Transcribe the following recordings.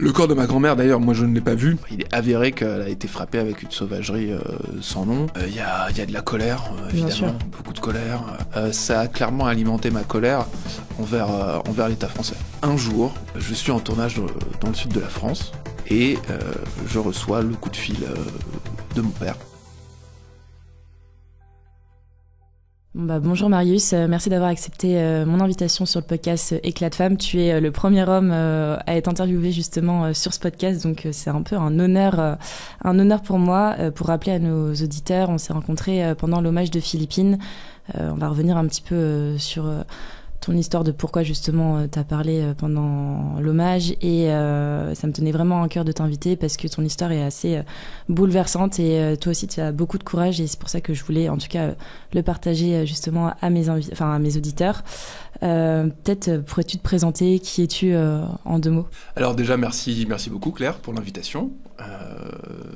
Le corps de ma grand-mère, d'ailleurs, moi je ne l'ai pas vu. Il est avéré qu'elle a été frappée avec une sauvagerie sans nom. Il y a de la colère, évidemment, beaucoup de colère. Ça a clairement alimenté ma colère envers l'État français. Un jour, je suis en tournage dans le sud de la France et je reçois le coup de fil de mon père. Bonjour Marius, merci d'avoir accepté mon invitation sur le podcast Éclat de femme. Tu es le premier homme à être interviewé justement sur ce podcast, donc c'est un peu un honneur pour moi. Pour rappeler à nos auditeurs, on s'est rencontrés pendant l'hommage de Philippines. On va revenir un petit peu sur ton histoire de pourquoi justement t'as parlé pendant l'hommage et ça me tenait vraiment à cœur de t'inviter parce que ton histoire est assez bouleversante et toi aussi tu as beaucoup de courage et c'est pour ça que je voulais en tout cas le partager justement à mes auditeurs. Peut-être pourrais-tu te présenter, qui es-tu en 2 mots? Alors déjà merci beaucoup Claire pour l'invitation.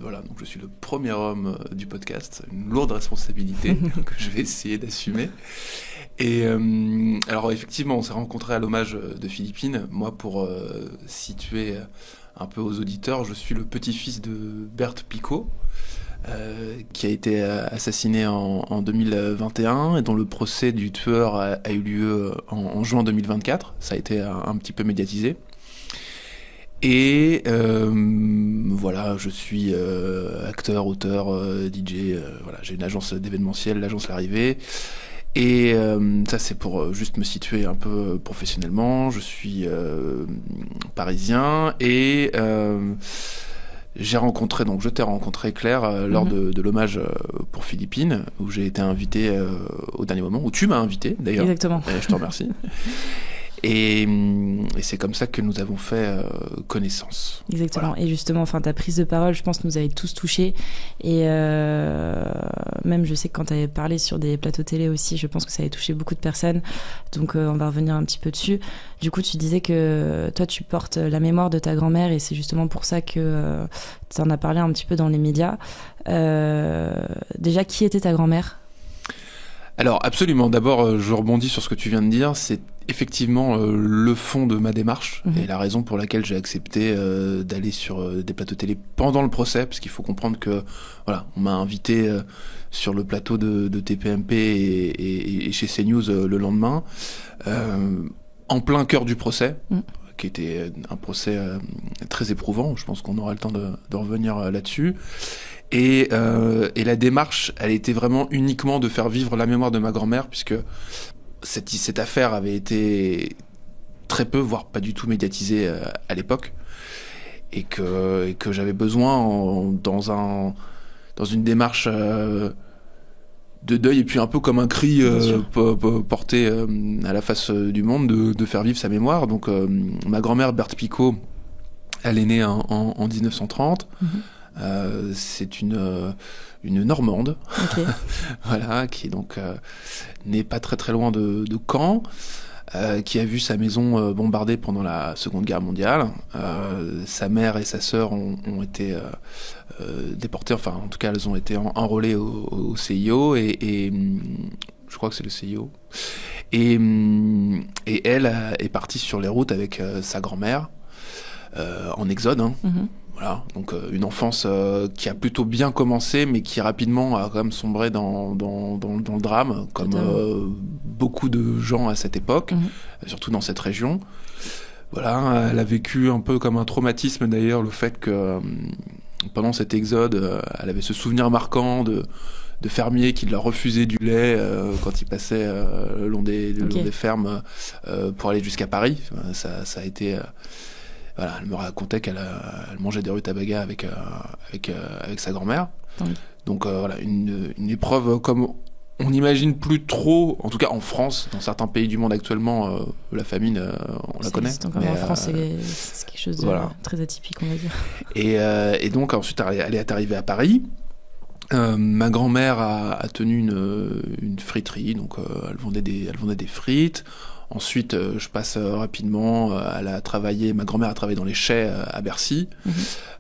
Voilà, donc je suis le premier homme du podcast, une lourde responsabilité que je vais essayer d'assumer. Et alors effectivement, on s'est rencontrés à l'hommage de Philippines. Moi, pour situer un peu aux auditeurs, je suis le petit-fils de Berthe Picot, qui a été assassiné en 2021 et dont le procès du tueur a eu lieu en juin 2024. Ça a été un petit peu médiatisé. Et voilà, je suis acteur, auteur, DJ. Voilà, j'ai une agence d'événementiel, l'agence L'Arrivée. Et ça c'est pour juste me situer un peu professionnellement. Je suis parisien et je t'ai rencontré Claire lors de l'hommage pour Philippines où j'ai été invité au dernier moment, où tu m'as invité d'ailleurs. Exactement. Et je te remercie. Et c'est comme ça que nous avons fait connaissance. Exactement. Voilà. Et justement, ta prise de parole, je pense, nous avait tous touchés. Et même, je sais que quand tu avais parlé sur des plateaux télé aussi, je pense que ça avait touché beaucoup de personnes. Donc, on va revenir un petit peu dessus. Du coup, tu disais que toi, tu portes la mémoire de ta grand-mère et c'est justement pour ça que tu en as parlé un petit peu dans les médias. Déjà, qui était ta grand-mère ? Alors, absolument. D'abord, je rebondis sur ce que tu viens de dire. C'est effectivement le fond de ma démarche et la raison pour laquelle j'ai accepté d'aller sur des plateaux télé pendant le procès, parce qu'il faut comprendre que voilà, on m'a invité sur le plateau de TPMP et chez CNews le lendemain, en plein cœur du procès, qui était un procès très éprouvant. Je pense qu'on aura le temps de revenir là-dessus. Et la démarche, elle était vraiment uniquement de faire vivre la mémoire de ma grand-mère, puisque cette affaire avait été très peu, voire pas du tout médiatisée à l'époque, et que j'avais besoin, dans une démarche de deuil, et puis un peu comme un cri porté à la face du monde, de faire vivre sa mémoire. Donc ma grand-mère Berthe Picot, elle est née en 1930. C'est une Normande, okay. Voilà, qui est donc née pas très loin de Caen, qui a vu sa maison bombardée pendant la Seconde Guerre mondiale. Sa mère et sa sœur ont été déportées, enfin en tout cas elles ont été enrôlées au CIO et je crois que c'est le CIO. Et elle est partie sur les routes avec sa grand-mère en exode. Voilà, donc une enfance qui a plutôt bien commencé, mais qui rapidement a quand même sombré dans le drame, comme beaucoup de gens à cette époque, surtout dans cette région. Voilà, elle a vécu un peu comme un traumatisme d'ailleurs, le fait que pendant cet exode, elle avait ce souvenir marquant de fermiers qui leur refusaient du lait quand ils passaient le long des fermes pour aller jusqu'à Paris. Ça a été... Voilà, elle me racontait qu'elle mangeait des rutabagas avec sa grand-mère. Donc voilà, une épreuve comme on n'imagine plus trop, en tout cas en France, dans certains pays du monde actuellement, la famine, on la connaît. Mais en France, c'est quelque chose de très atypique, on va dire. Et donc ensuite, elle est arrivée à Paris. Ma grand-mère a tenu une friterie, donc elle vendait des frites. Ensuite, je passe rapidement. Ma grand-mère a travaillé dans les chais à Bercy,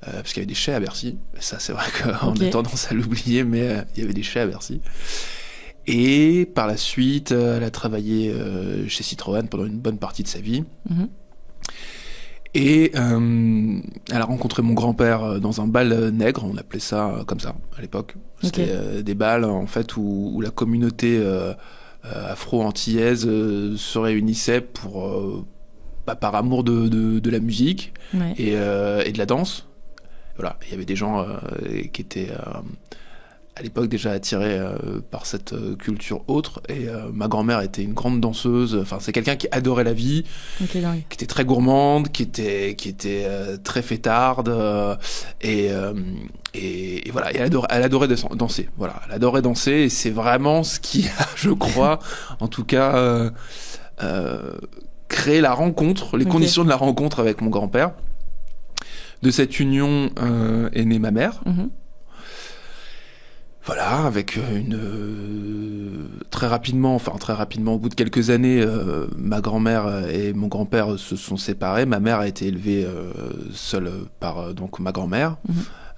parce qu'il y avait des chais à Bercy. Et ça, c'est vrai qu'on a tendance à l'oublier, mais il y avait des chais à Bercy. Et par la suite, elle a travaillé chez Citroën pendant une bonne partie de sa vie. Et elle a rencontré mon grand-père dans un bal nègre, on appelait ça comme ça à l'époque. C'était des bals en fait où la communauté afro-antillaise se réunissait pour par amour de la musique et de la danse. Voilà, il y avait des gens qui étaient à l'époque déjà attirés par cette culture autre. Et ma grand-mère était une grande danseuse. Enfin, c'est quelqu'un qui adorait la vie, qui était très gourmande, qui était très fêtarde. Et voilà, et elle adorait danser. Voilà, elle adorait danser. Et c'est vraiment ce qui a, je crois, en tout cas, créé la rencontre, les conditions de la rencontre avec mon grand-père. De cette union est née ma mère. Voilà, avec très rapidement, au bout de quelques années, ma grand-mère et mon grand-père se sont séparés. Ma mère a été élevée seule par donc ma grand-mère.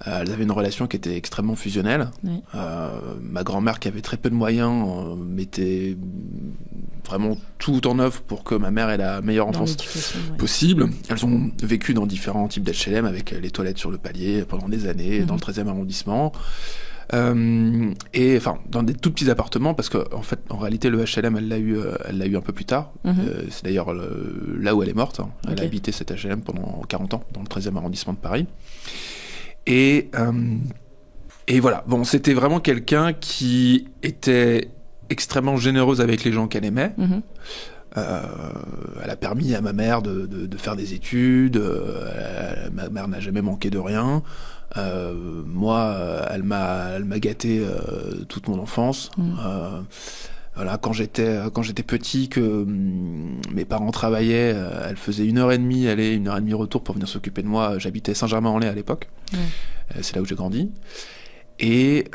Elles avaient une relation qui était extrêmement fusionnelle. Oui. Ma grand-mère, qui avait très peu de moyens, mettait vraiment tout en œuvre pour que ma mère ait la meilleure enfance possible. Elles ont vécu dans différents types d'HLM avec les toilettes sur le palier pendant des années, dans le 13e arrondissement. Et enfin dans des tout petits appartements, parce que en réalité le HLM elle l'a eu un peu plus tard. C'est d'ailleurs là où elle est morte. Elle a habité cet HLM pendant 40 ans dans le 13e arrondissement de Paris. Et voilà, bon, c'était vraiment quelqu'un qui était extrêmement généreuse avec les gens qu'elle aimait. Elle a permis à ma mère de faire des études. Ma mère n'a jamais manqué de rien. Moi, elle m'a gâté toute mon enfance. Voilà, quand j'étais petit, que mes parents travaillaient, elle faisait 1h30 aller, 1h30 retour pour venir s'occuper de moi. J'habitais Saint-Germain-en-Laye à l'époque. C'est là où j'ai grandi. Et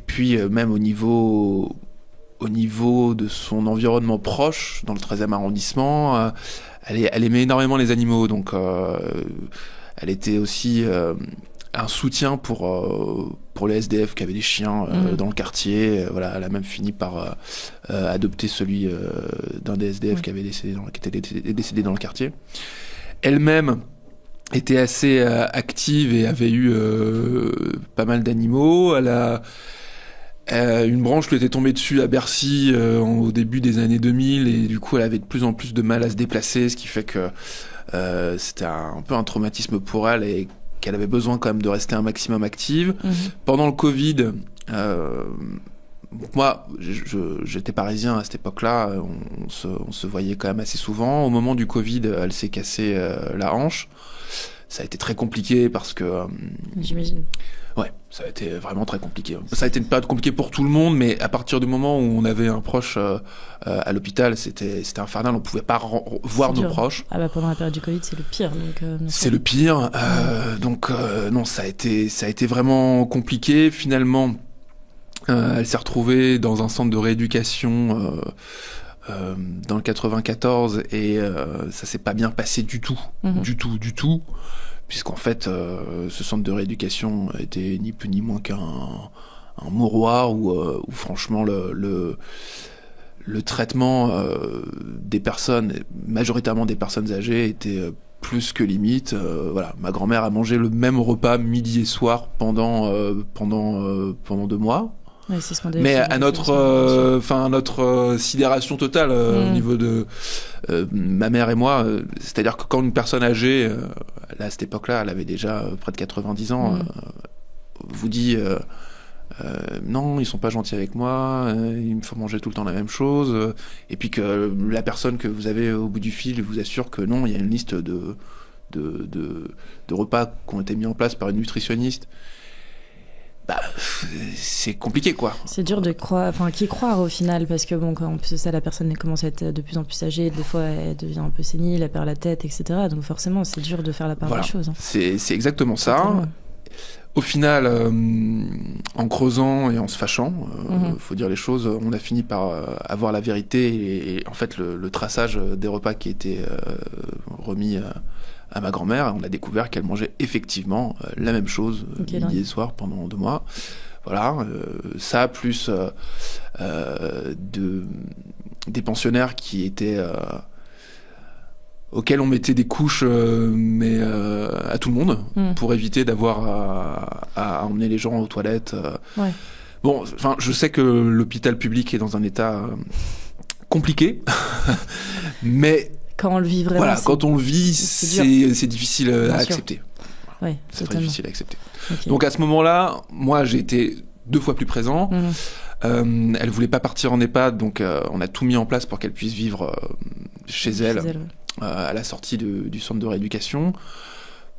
puis même au niveau de son environnement proche, dans le 13e arrondissement, elle aimait énormément les animaux, donc elle était aussi un soutien pour les SDF qui avaient des chiens dans le quartier. Voilà, elle a même fini par adopter celui d'un des SDF qui était décédé dans le quartier. Elle-même était assez active et avait eu pas mal d'animaux. Elle a une branche lui était tombée dessus à Bercy au début des années 2000, et du coup elle avait de plus en plus de mal à se déplacer, ce qui fait que c'était un peu un traumatisme pour elle et qu'elle avait besoin quand même de rester un maximum active. Pendant le Covid, moi j'étais parisien à cette époque-là, on se voyait quand même assez souvent. Au moment du Covid, elle s'est cassée la hanche. Ça a été très compliqué parce que... J'imagine. Ouais, ça a été vraiment très compliqué. Ça a été une période compliquée pour tout le monde, mais à partir du moment où on avait un proche à l'hôpital, c'était infernal. On pouvait pas voir nos proches. Ah bah pendant la période du Covid, c'est le pire. C'est le pire. Donc non, ça a été vraiment compliqué. Finalement, elle s'est retrouvée dans un centre de rééducation dans le 94, et ça s'est pas bien passé du tout, du tout, puisqu'en fait ce centre de rééducation était ni plus ni moins qu'un mouroir où franchement le traitement des personnes, majoritairement des personnes âgées, était plus que limite. Voilà, ma grand-mère a mangé le même repas midi et soir pendant 2 mois. Ouais, c'est ce qu'on mais à notre sidération totale au niveau de ma mère et moi, c'est-à-dire que quand une personne âgée, là, à cette époque-là, elle avait déjà près de 90 ans, vous dit non, ils sont pas gentils avec moi, il me faut manger tout le temps la même chose, et puis que la personne que vous avez au bout du fil vous assure que non, il y a une liste de repas qui ont été mis en place par une nutritionniste. Bah, c'est compliqué, quoi. C'est dur de croire, qui croire au final, parce que bon, quand en plus ça, la personne commence à être de plus en plus âgée, des fois elle devient un peu sénile, elle perd la tête, etc. Donc forcément, c'est dur de faire la part des choses. C'est exactement ça. Au final, en creusant et en se fâchant, faut dire les choses, on a fini par avoir la vérité, et en fait le traçage des repas qui étaient remis à ma grand-mère, on a découvert qu'elle mangeait effectivement la même chose midi et soir pendant 2 mois. Voilà, ça plus des pensionnaires qui étaient auquel on mettait des couches, mais à tout le monde, pour éviter d'avoir à emmener les gens aux toilettes. Ouais. Bon, enfin, je sais que l'hôpital public est dans un état compliqué, mais quand on le vit vraiment, quand on le vit, c'est difficile à accepter. Ouais, c'est très difficile à accepter. Okay. Donc à ce moment-là, moi j'ai été 2 fois plus présent. Elle voulait pas partir en EHPAD, donc on a tout mis en place pour qu'elle puisse vivre chez elle à la sortie du centre de rééducation.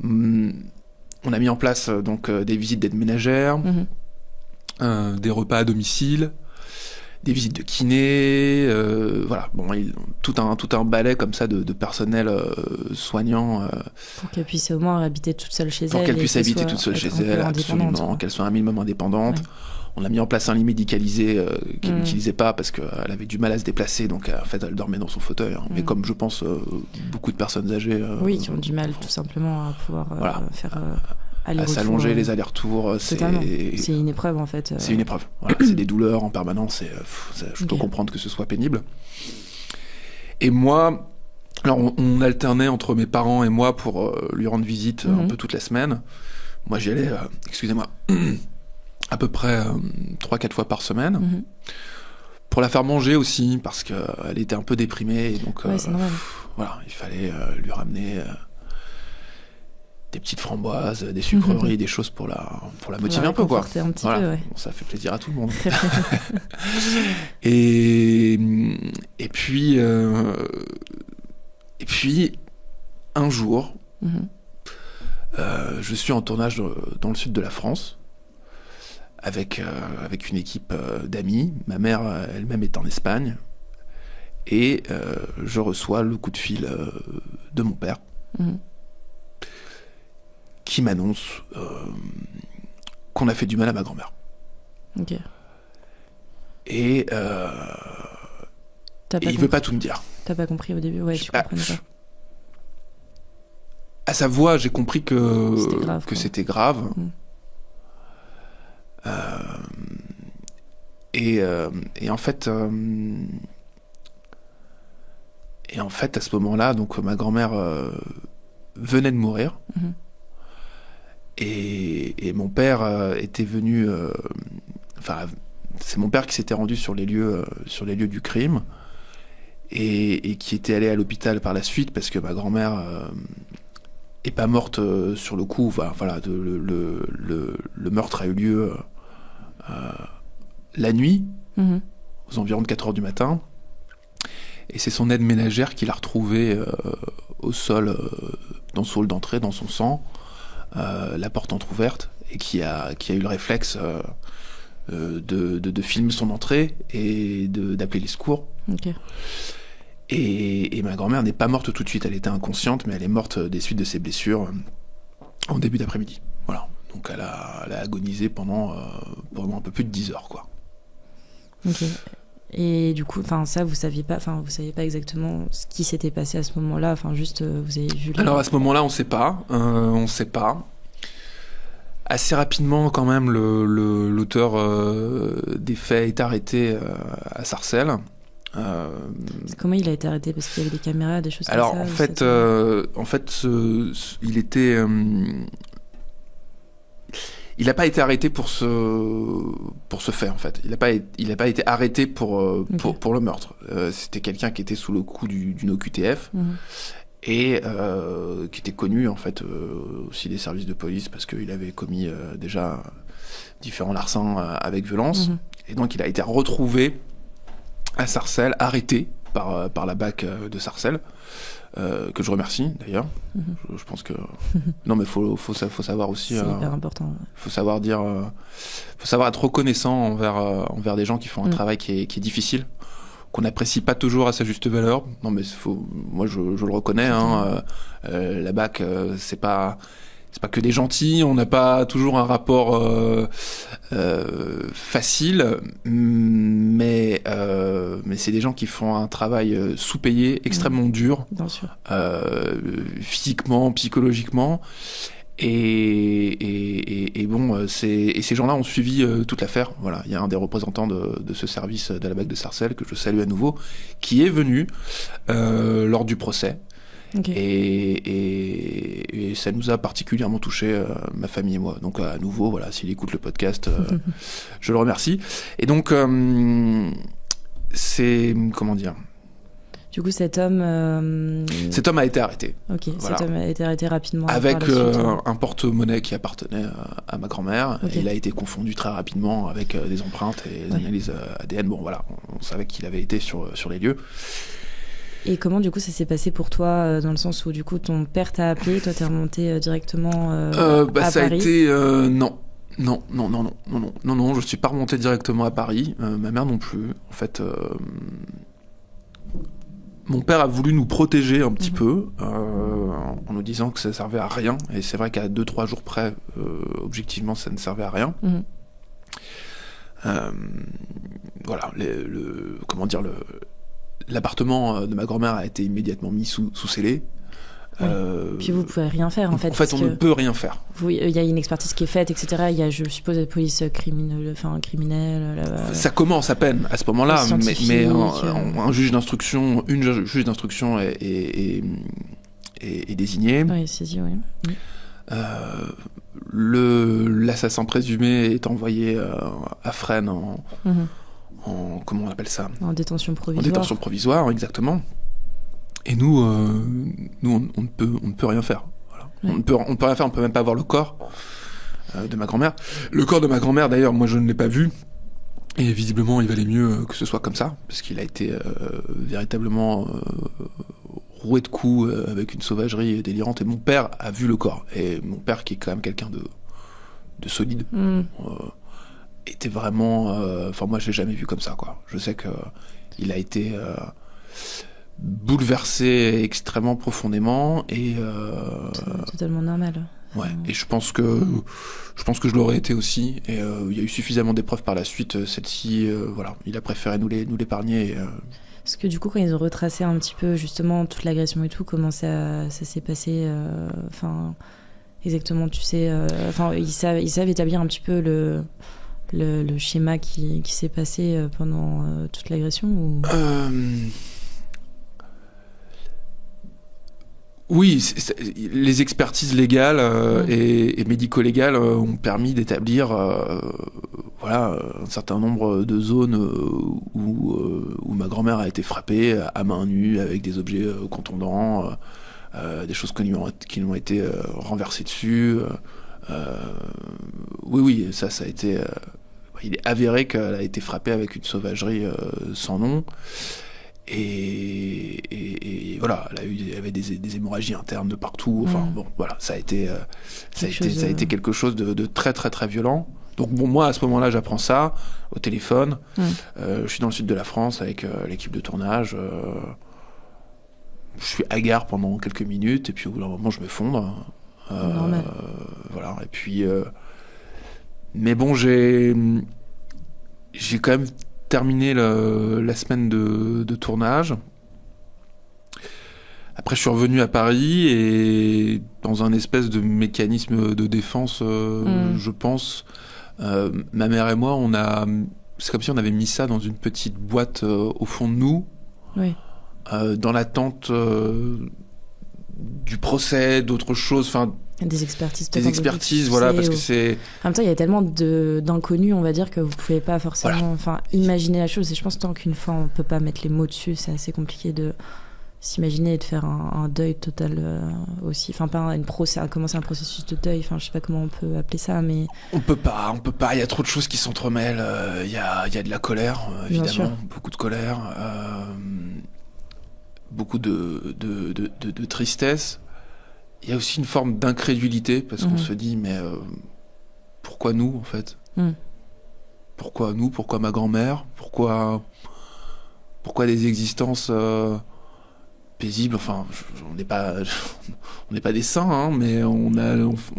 On a mis en place donc des visites d'aide ménagère, des repas à domicile, des visites de kiné, voilà. Bon, tout un balai comme ça de personnel soignant. Pour qu'elle puisse au moins habiter toute seule chez elle. Pour qu'elle puisse habiter toute seule chez elle, absolument, qu'elle soit un minimum indépendante. Ouais. On a mis en place un lit médicalisé qu'elle n'utilisait pas parce qu'elle avait du mal à se déplacer, donc en fait elle dormait dans son fauteuil. Mais comme je pense beaucoup de personnes âgées... qui ont du mal tout simplement à pouvoir faire... à s'allonger les allers-retours, c'est une épreuve en fait. C'est une épreuve, voilà. C'est des douleurs en permanence, je peux comprendre que ce soit pénible. Et moi, alors on alternait entre mes parents et moi pour lui rendre visite un peu toute la semaine. Moi j'y allais, à peu près 3-4 fois par semaine. Pour la faire manger aussi, parce qu'elle était un peu déprimée, et donc c'est normal. Voilà, il fallait lui ramener... des petites framboises, des sucreries, des choses pour la motiver un peu, quoi. Un petit peu, ouais. Bon, ça fait plaisir à tout le monde. et puis un jour, je suis en tournage dans le sud de la France avec une équipe d'amis. Ma mère elle-même est en Espagne et je reçois le coup de fil de mon père. Qui m'annonce qu'on a fait du mal à ma grand-mère. Ok. Et il veut pas tout me dire. T'as pas compris au début, tu comprenais pas. À sa voix, j'ai compris que c'était grave. Et en fait, à ce moment-là, donc ma grand-mère venait de mourir. Et mon père était venu... c'est mon père qui s'était rendu sur les lieux du crime et qui était allé à l'hôpital par la suite parce que ma grand-mère est pas morte sur le coup. Le meurtre a eu lieu la nuit, aux environs de 4h du matin. Et c'est son aide ménagère qui l'a retrouvée au sol, dans son hall d'entrée, dans son sang. La porte entrouverte et qui a eu le réflexe de filmer son entrée et d'appeler les secours. Okay. Et ma grand-mère n'est pas morte tout de suite, elle était inconsciente, mais elle est morte des suites de ses blessures en début d'après-midi. Voilà. Donc elle a agonisé pendant un peu plus de 10 heures, quoi. Ok. Et du coup, ça, vous saviez pas exactement ce qui s'était passé à ce moment-là. Juste, vous avez vu. Alors à ce moment-là, on sait pas. Assez rapidement, quand même, l'auteur des faits est arrêté à Sarcelles. Comment il a été arrêté? Parce qu'il y avait des caméras, des choses comme ça. Alors en fait, il était. Il n'a pas été arrêté pour ce fait, en fait. Il n'a pas été arrêté pour le meurtre. C'était quelqu'un qui était sous le coup d'une OQTF et qui était connu, en fait, aussi des services de police parce qu'il avait commis déjà différents larcins avec violence. Et donc, il a été retrouvé à Sarcelles, arrêté par la BAC de Sarcelles. Que je remercie d'ailleurs. Je pense que non, mais faut savoir aussi. C'est hyper important. Faut savoir être reconnaissant envers des gens qui font un travail qui est difficile, qu'on n'apprécie pas toujours à sa juste valeur. Non, mais moi je le reconnais. La BAC, c'est pas que des gentils. On n'a pas toujours un rapport facile, mais c'est des gens qui font un travail sous-payé, extrêmement dur, bien sûr. Physiquement, psychologiquement. Et bon, ces gens-là ont suivi toute l'affaire. Voilà, il y a un des représentants de ce service de la BAC de Sarcelles que je salue à nouveau, qui est venu lors du procès Ok. Et ça nous a particulièrement touché, ma famille et moi. Donc à nouveau, voilà, s'il écoute le podcast, je le remercie. Et donc c'est comment dire. Du coup, cet homme a été arrêté. Ok, Voilà. cet homme a été arrêté rapidement. Avec par la suite. un porte-monnaie qui appartenait à ma grand-mère. Ok. Et il a été confondu très rapidement avec des empreintes et des analyses ADN. Bon, voilà, on savait qu'il avait été sur les lieux. Et comment, du coup, ça s'est passé pour toi, dans le sens où, du coup, ton père t'a appelé, toi, t'es remonté directement à ça Paris. a été... Non, je suis pas remonté directement à Paris. Ma mère non plus. En fait... Mon père a voulu nous protéger un petit peu, en nous disant que ça servait à rien. Et c'est vrai qu'à 2-3 jours près, objectivement, ça ne servait à rien. Voilà, l'appartement de ma grand-mère a été immédiatement mis sous scellé. Puis vous pouvez rien faire, en fait. En fait, on ne peut rien faire. Il y a une expertise qui est faite, etc. Il y a, je suppose, la police criminelle. Ça commence à peine à ce moment-là, mais un juge d'instruction, une juge d'instruction est désigné. Oui, saisi, oui. L'assassin présumé est envoyé à Fresnes en comment on appelle ça ? En détention provisoire. En détention provisoire, exactement. Et nous, on ne peut rien faire. Voilà. Ouais. On ne peut rien faire. On peut même pas voir le corps de ma grand-mère. Le corps de ma grand-mère, d'ailleurs, moi, je ne l'ai pas vu. Et visiblement, il valait mieux que ce soit comme ça, parce qu'il a été véritablement roué de coups avec une sauvagerie délirante. Et mon père a vu le corps. Et mon père, qui est quand même quelqu'un de solide, était vraiment... Enfin, moi, je l'ai jamais vu comme ça, quoi. Je sais que il a été... bouleversé extrêmement profondément et c'est totalement normal. Ouais, et je pense que je l'aurais été aussi, et il y a eu suffisamment d'épreuves par la suite. Celle-ci, voilà, il a préféré nous l'épargner. Parce que du coup, quand ils ont retracé un petit peu justement toute l'agression et tout, comment ça s'est passé, enfin exactement, tu sais, enfin ils savent établir un petit peu le schéma qui s'est passé pendant toute l'agression ou... Oui, les expertises légales et médico-légales ont permis d'établir voilà, un certain nombre de zones où ma grand-mère a été frappée à main nue avec des objets contondants, des choses qui lui ont été renversées dessus. Oui, ça a été... il est avéré qu'elle a été frappée avec une sauvagerie sans nom. Et voilà, elle avait des hémorragies internes de partout. Enfin bon, voilà, ça a été quelque chose de très très très violent. Donc bon, moi à ce moment-là, j'apprends ça au téléphone. Je suis dans le sud de la France avec l'équipe de tournage. Je suis hagard pendant quelques minutes et puis au bout d'un moment, je m'effondre. Voilà. Et puis, mais bon, j'ai quand même terminé la semaine de tournage. Après, je suis revenu à Paris et dans un espèce de mécanisme de défense, je pense, ma mère et moi, c'est comme si on avait mis ça dans une petite boîte au fond de nous, dans l'attente du procès, d'autres choses, enfin. Des expertises, voilà, parce que c'est... En même temps, il y a tellement d'inconnus, on va dire, que vous pouvez pas forcément imaginer la chose. Et je pense que tant qu'une fois, on peut pas mettre les mots dessus, c'est assez compliqué de s'imaginer et de faire un deuil total aussi. Enfin, pas commencer un processus de deuil. Enfin, je sais pas comment on peut appeler ça, mais... On peut pas. Il y a trop de choses qui s'entremêlent. Il y a de la colère, évidemment. Beaucoup de colère. Beaucoup de tristesse. Il y a aussi une forme d'incrédulité, parce qu'on se dit, mais pourquoi nous, en fait ? Pourquoi nous ? Pourquoi ma grand-mère ? Pourquoi des existences paisibles ? Enfin, on n'est pas des saints, hein, mais on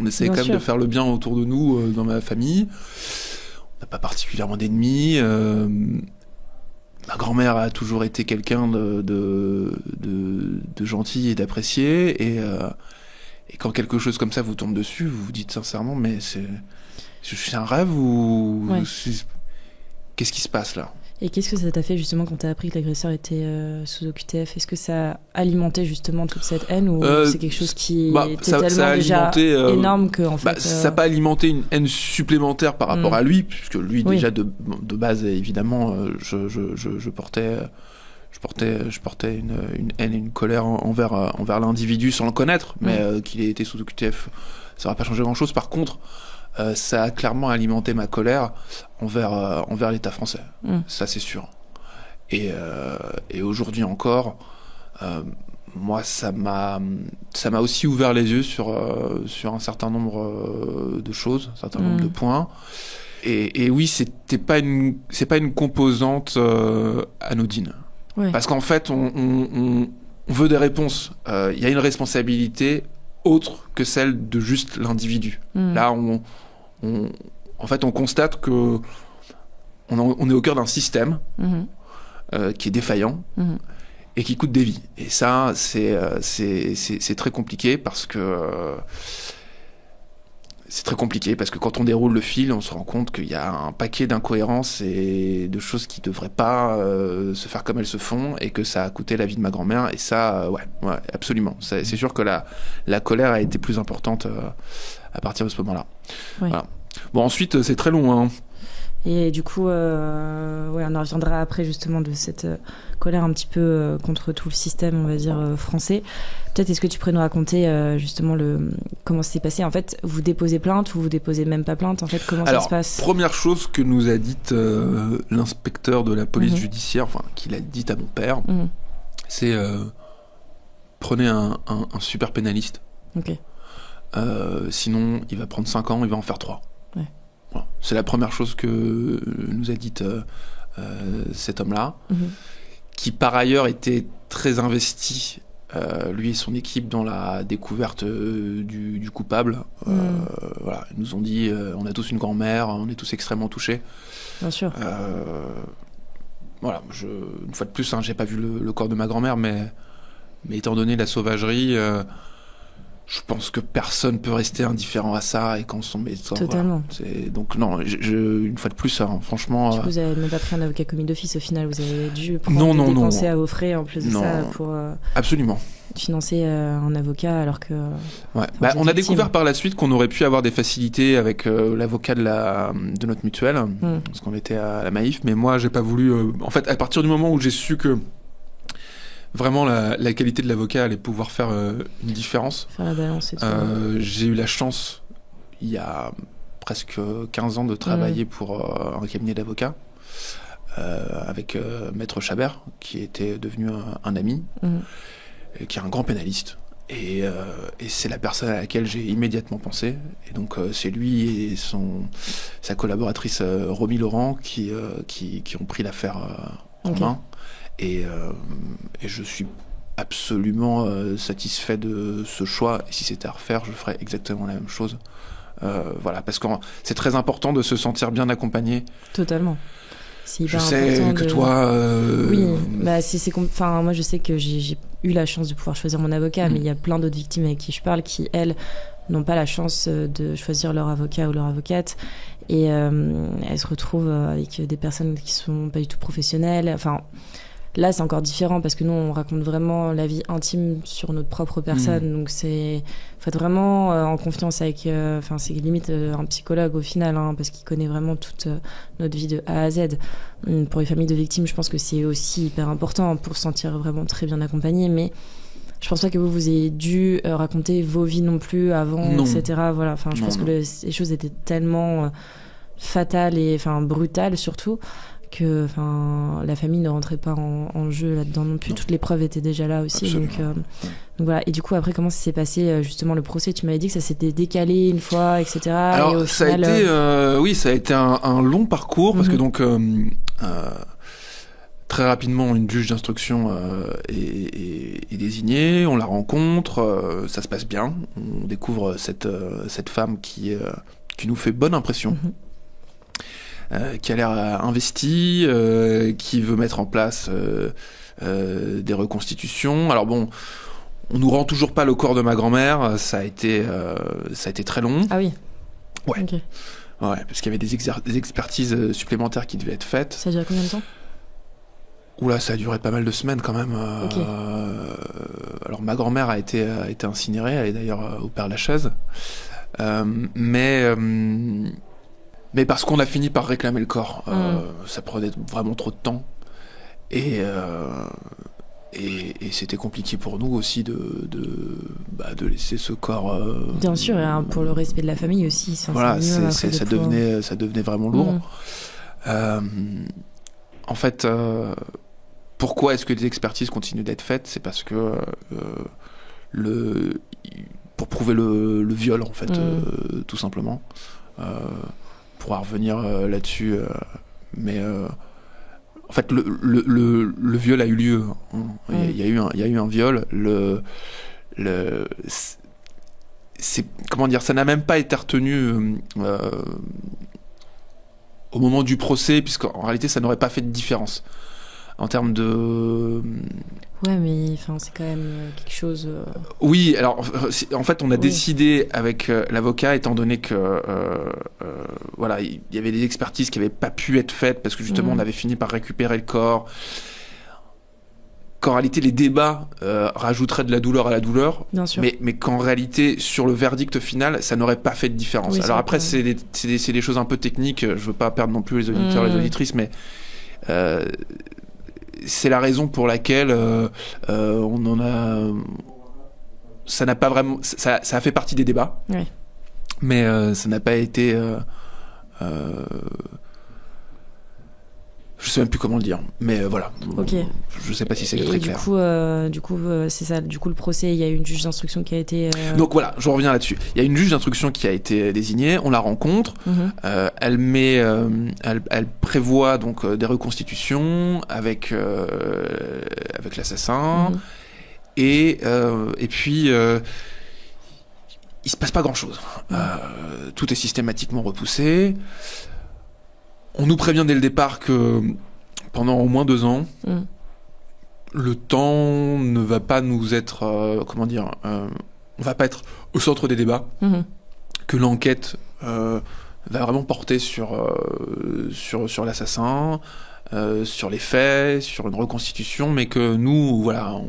essaie quand même de faire le bien autour de nous, dans ma famille. On n'a pas particulièrement d'ennemis. Ma grand-mère a toujours été quelqu'un de gentil et d'apprécié, et quand quelque chose comme ça vous tombe dessus, vous vous dites sincèrement, mais c'est un rêve ou qu'est-ce qui se passe là ? Et qu'est-ce que ça t'a fait justement quand t'as appris que l'agresseur était sous OQTF? Est-ce que ça a alimenté justement toute cette haine ou c'est quelque chose qui était tellement déjà énorme que en fait... Ça n'a pas alimenté une haine supplémentaire par rapport à lui, puisque lui déjà de base évidemment je portais une haine et une colère envers l'individu sans le connaître, mais qu'il ait été sous OQTF, ça n'aura pas changé grand-chose. Par contre, ça a clairement alimenté ma colère envers l'État français. Ça, c'est sûr. Et aujourd'hui encore, moi, ça m'a aussi ouvert les yeux sur un certain nombre de choses, un certain nombre de points. Et oui, c'est pas une composante anodine. Ouais. Parce qu'en fait, on veut des réponses. Il y a une responsabilité autre que celle de juste l'individu. Là, en fait, on constate que on est au cœur d'un système qui est défaillant et qui coûte des vies. Et ça, c'est très compliqué parce que quand on déroule le fil, on se rend compte qu'il y a un paquet d'incohérences et de choses qui devraient pas se faire comme elles se font, et que ça a coûté la vie de ma grand-mère. Et ça, ouais, absolument. C'est sûr que la colère a été plus importante à partir de ce moment-là. Ouais. Voilà. Bon, ensuite, c'est très long, hein. Et du coup, on en reviendra après justement de cette colère un petit peu contre tout le système, on va dire, français. Peut-être est-ce que tu pourrais nous raconter justement comment ça s'est passé? En fait, vous déposez plainte ou vous déposez même pas plainte? En fait, comment ça se passe? Première chose que nous a dite l'inspecteur de la police judiciaire, enfin, qu'il a dit à mon père, c'est prenez un super pénaliste. Ok. Sinon, il va prendre 5 ans, il va en faire 3. Voilà. C'est la première chose que nous a dite cet homme-là, qui par ailleurs était très investi, lui et son équipe, dans la découverte du coupable. Voilà, ils nous ont dit, on a tous une grand-mère, on est tous extrêmement touchés. Bien sûr. Voilà, une fois de plus, j'ai pas vu le corps de ma grand-mère, mais étant donné la sauvagerie... je pense que personne peut rester indifférent à ça, et quand son médecin... Totalement. Voilà. Donc non, une fois de plus, franchement... Vous avez même pas pris un avocat commis d'office au final, vous avez dû dépenser à vos frais en plus de ça pour... Absolument. Financer un avocat alors que... Ouais. On a découvert par la suite qu'on aurait pu avoir des facilités avec l'avocat de notre mutuelle, parce qu'on était à la Maïf, mais moi j'ai pas voulu... En fait, à partir du moment où j'ai su que vraiment la qualité de l'avocat allait pouvoir faire une différence. Faire la balance et tout. J'ai eu la chance, il y a presque 15 ans, de travailler pour un cabinet d'avocats avec Maître Chabert, qui était devenu un ami, et qui est un grand pénaliste. Et c'est la personne à laquelle j'ai immédiatement pensé. Et donc c'est lui et sa collaboratrice Romy Laurent qui ont pris l'affaire en main. Et je suis absolument satisfait de ce choix. Et si c'était à refaire, je ferais exactement la même chose. Voilà, parce que c'est très important de se sentir bien accompagné. Totalement. Je sais que toi... Oui, enfin, moi je sais que j'ai eu la chance de pouvoir choisir mon avocat, mais il y a plein d'autres victimes avec qui je parle qui, elles, n'ont pas la chance de choisir leur avocat ou leur avocate. Et elles se retrouvent avec des personnes qui sont pas du tout professionnelles. Enfin... Là, c'est encore différent parce que nous, on raconte vraiment la vie intime sur notre propre personne. Donc, faut être vraiment en confiance avec... c'est limite un psychologue au final, parce qu'il connaît vraiment toute notre vie de A à Z. Pour les familles de victimes, je pense que c'est aussi hyper important pour se sentir vraiment très bien accompagné. Mais je pense pas que vous ayez dû raconter vos vies non plus avant, etc. Voilà. Enfin, je pense que les choses étaient tellement fatales et brutales surtout, que la famille ne rentrait pas en jeu là-dedans non plus. Toutes les preuves étaient déjà là aussi. Donc voilà. Et du coup, après, comment ça s'est passé justement le procès? Tu m'avais dit que ça s'était décalé une fois, etc. Alors, et au ça final, a été, ça a été un long parcours, parce que donc très rapidement, une juge d'instruction est désignée, on la rencontre, ça se passe bien, on découvre cette femme qui nous fait bonne impression. Qui a l'air investi, qui veut mettre en place des reconstitutions. Alors bon, on nous rend toujours pas le corps de ma grand-mère, ça a été très long. Ah oui. Ouais. Okay. Ouais, parce qu'il y avait des expertises supplémentaires qui devaient être faites. Ça a duré combien de temps? Oula, ça a duré pas mal de semaines quand même. Okay. Alors ma grand-mère a été incinérée, elle est d'ailleurs au Père-Lachaise. Mais parce qu'on a fini par réclamer le corps. Ça prenait vraiment trop de temps. Et c'était compliqué pour nous aussi de laisser ce corps. Bien sûr, et pour le respect de la famille aussi. Voilà, ça devenait vraiment lourd. En fait, pourquoi est-ce que les expertises continuent d'être faites ? C'est parce que pour prouver le viol, en fait, tout simplement. On pourra revenir là-dessus, mais en fait, le viol a eu lieu. Il y a eu un viol. Comment dire, ça n'a même pas été retenu au moment du procès, puisqu'en réalité, ça n'aurait pas fait de différence en termes de. Ouais, mais c'est quand même quelque chose. Oui, alors en fait, on a décidé avec l'avocat, étant donné que voilà, il y avait des expertises qui n'avaient pas pu être faites parce que justement, on avait fini par récupérer le corps. Qu'en réalité, les débats rajouteraient de la douleur à la douleur, mais qu'en réalité, sur le verdict final, ça n'aurait pas fait de différence. Alors après, c'est des choses un peu techniques. Je veux pas perdre non plus les auditeurs, les auditrices, mais c'est la raison pour laquelle on en a. Ça n'a pas vraiment. Ça a fait partie des débats, mais ça n'a pas été. Je sais même plus comment le dire, mais voilà. Okay. Je sais pas si c'est très clair. Du coup, c'est ça. Du coup, le procès, il y a eu une juge d'instruction qui a été. Donc voilà, je reviens là-dessus. Il y a une juge d'instruction qui a été désignée. On la rencontre. Elle prévoit donc des reconstitutions avec l'assassin. Et puis. Il se passe pas grand-chose. Tout est systématiquement repoussé. On nous prévient dès le départ que pendant au moins 2 ans, le temps ne va pas nous être, on va pas être au centre des débats, que l'enquête va vraiment porter sur l'assassin, sur les faits, sur une reconstitution, mais que nous, voilà,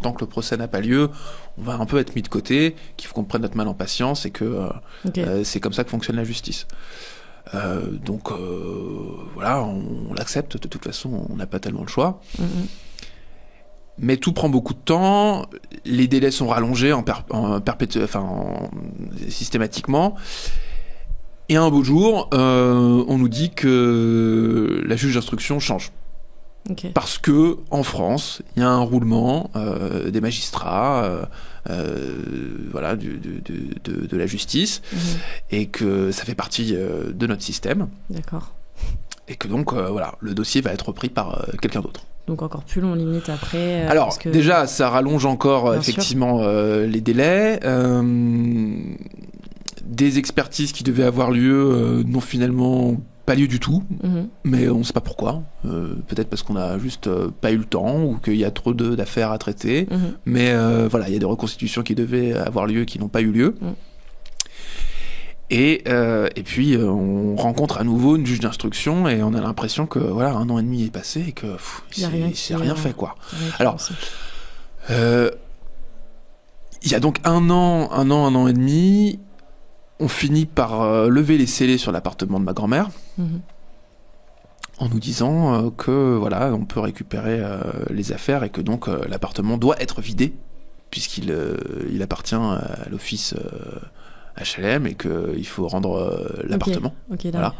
tant que le procès n'a pas lieu, on va un peu être mis de côté, qu'il faut qu'on prenne notre mal en patience et que c'est comme ça que fonctionne la justice. Donc voilà, on l'accepte, de toute façon on n'a pas tellement le choix. Mais tout prend beaucoup de temps, les délais sont rallongés systématiquement, et un beau jour on nous dit que la juge d'instruction change. Parce que en France il y a un roulement des magistrats, voilà, de la justice, et que ça fait partie de notre système. D'accord. Et que donc voilà, le dossier va être repris par quelqu'un d'autre. Donc encore plus long limite après. Alors parce que... déjà ça rallonge encore effectivement les délais. Des expertises qui devaient avoir lieu n'ont finalement pas lieu du tout, mais on ne sait pas pourquoi. Peut-être parce qu'on n'a juste pas eu le temps ou qu'il y a trop d'affaires à traiter. Mais voilà, il y a des reconstitutions qui devaient avoir lieu qui n'ont pas eu lieu. Et puis on rencontre à nouveau une juge d'instruction et on a l'impression que voilà, 1 an et demi est passé et que c'est rien fait quoi. Alors il y a donc un an et demi. On finit par lever les scellés sur l'appartement de ma grand-mère en nous disant que voilà, on peut récupérer les affaires et que donc l'appartement doit être vidé puisqu'il appartient à l'office HLM et qu'il faut rendre l'appartement. Voilà.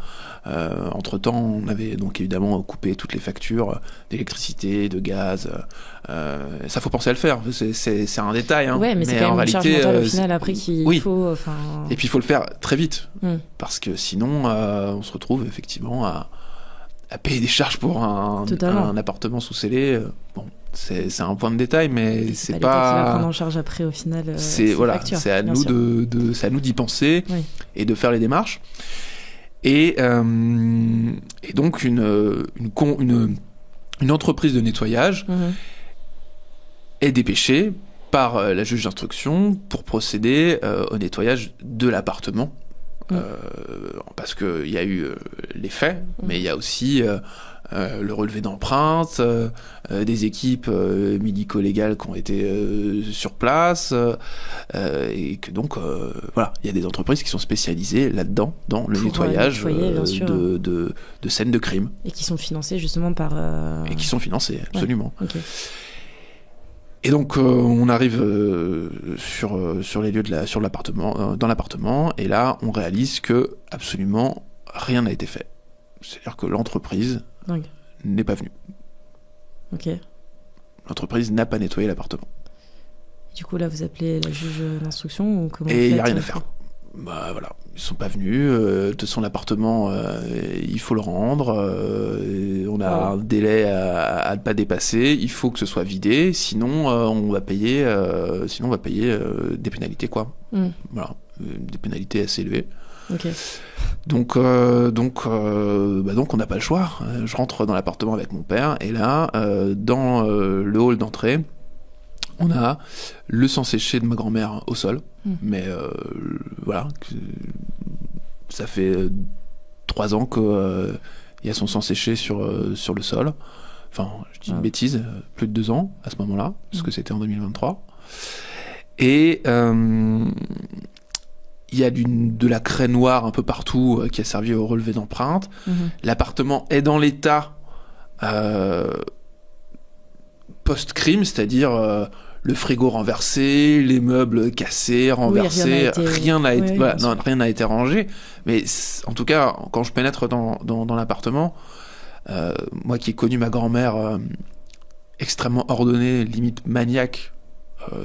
Entre-temps, on avait donc évidemment coupé toutes les factures d'électricité, de gaz. Ça, faut penser à le faire. C'est un détail. Hein. Ouais, mais c'est quand même une charge mentale au final après qu'il faut... Et puis, il faut le faire très vite. Parce que sinon, on se retrouve effectivement à payer des charges pour un appartement sous scellé. Bon, c'est un point de détail, mais c'est pas... qui va prendre en charge après au final. C'est à nous c'est à nous d'y penser et de faire les démarches. Et donc une entreprise de nettoyage est dépêchée par la juge d'instruction pour procéder au nettoyage de l'appartement. Parce qu'il y a eu les faits, mais il y a aussi le relevé d'empreintes, des équipes médico-légales qui ont été sur place, et que donc voilà, il y a des entreprises qui sont spécialisées là-dedans, dans le nettoyage de scènes de crime. Et qui sont financées justement par... Et qui sont financées, absolument. Ouais, okay. Et donc on arrive sur les lieux sur l'appartement, dans l'appartement, et là on réalise que absolument rien n'a été fait. C'est-à-dire que l'entreprise n'est pas venue. Ok. L'entreprise n'a pas nettoyé l'appartement. Du coup là vous appelez la juge d'instruction ou comment? Et il n'y a rien à faire. Bah voilà, ils sont pas venus. De toute façon, l'appartement, il faut le rendre. On a un délai à ne pas dépasser. Il faut que ce soit vidé, sinon on va payer. Des pénalités quoi. Voilà, des pénalités assez élevées. Okay. Donc on n'a pas le choix. Je rentre dans l'appartement avec mon père et là, dans le hall d'entrée, on a le sang séché de ma grand-mère au sol, mais voilà, ça fait 3 ans que il y a son sang séché sur le sol. Enfin, je dis une bêtise, plus de 2 ans à ce moment-là, parce que c'était en 2023. Et il y a de la craie noire un peu partout qui a servi au relevé d'empreintes. L'appartement est dans l'état post-crime, c'est-à-dire le frigo renversé, les meubles cassés, renversés, rien n'a été rangé. Mais en tout cas, quand je pénètre dans l'appartement, moi qui ai connu ma grand-mère extrêmement ordonnée, limite maniaque,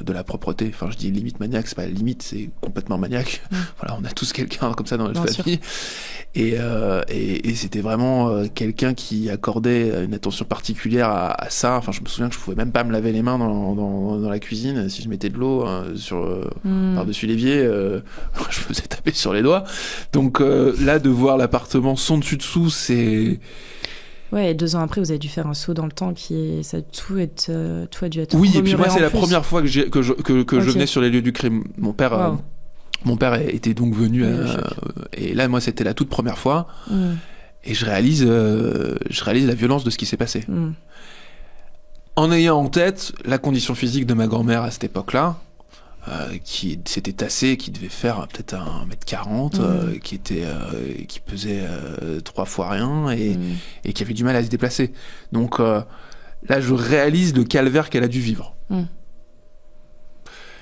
de la propreté, enfin je dis limite maniaque, c'est pas limite, c'est complètement maniaque. Voilà, on a tous quelqu'un comme ça dans notre famille. Et c'était vraiment quelqu'un qui accordait une attention particulière à ça. Enfin, je me souviens que je pouvais même pas me laver les mains dans la cuisine si je mettais de l'eau par-dessus l'évier, je me faisais taper sur les doigts. Donc là, de voir l'appartement son dessus-dessous, c'est... Ouais, et 2 ans après, vous avez dû faire un saut dans le temps tout a dû être... Oui, et puis moi, c'est la première fois que je venais sur les lieux du crime. Mon père était donc venu, et là, moi, c'était la toute première fois, et je réalise la violence de ce qui s'est passé. En ayant en tête la condition physique de ma grand-mère à cette époque-là, qui s'était tassée, qui devait faire peut-être 1m40, qui pesait 3 fois rien et qui avait du mal à se déplacer. Donc là, je réalise le calvaire qu'elle a dû vivre.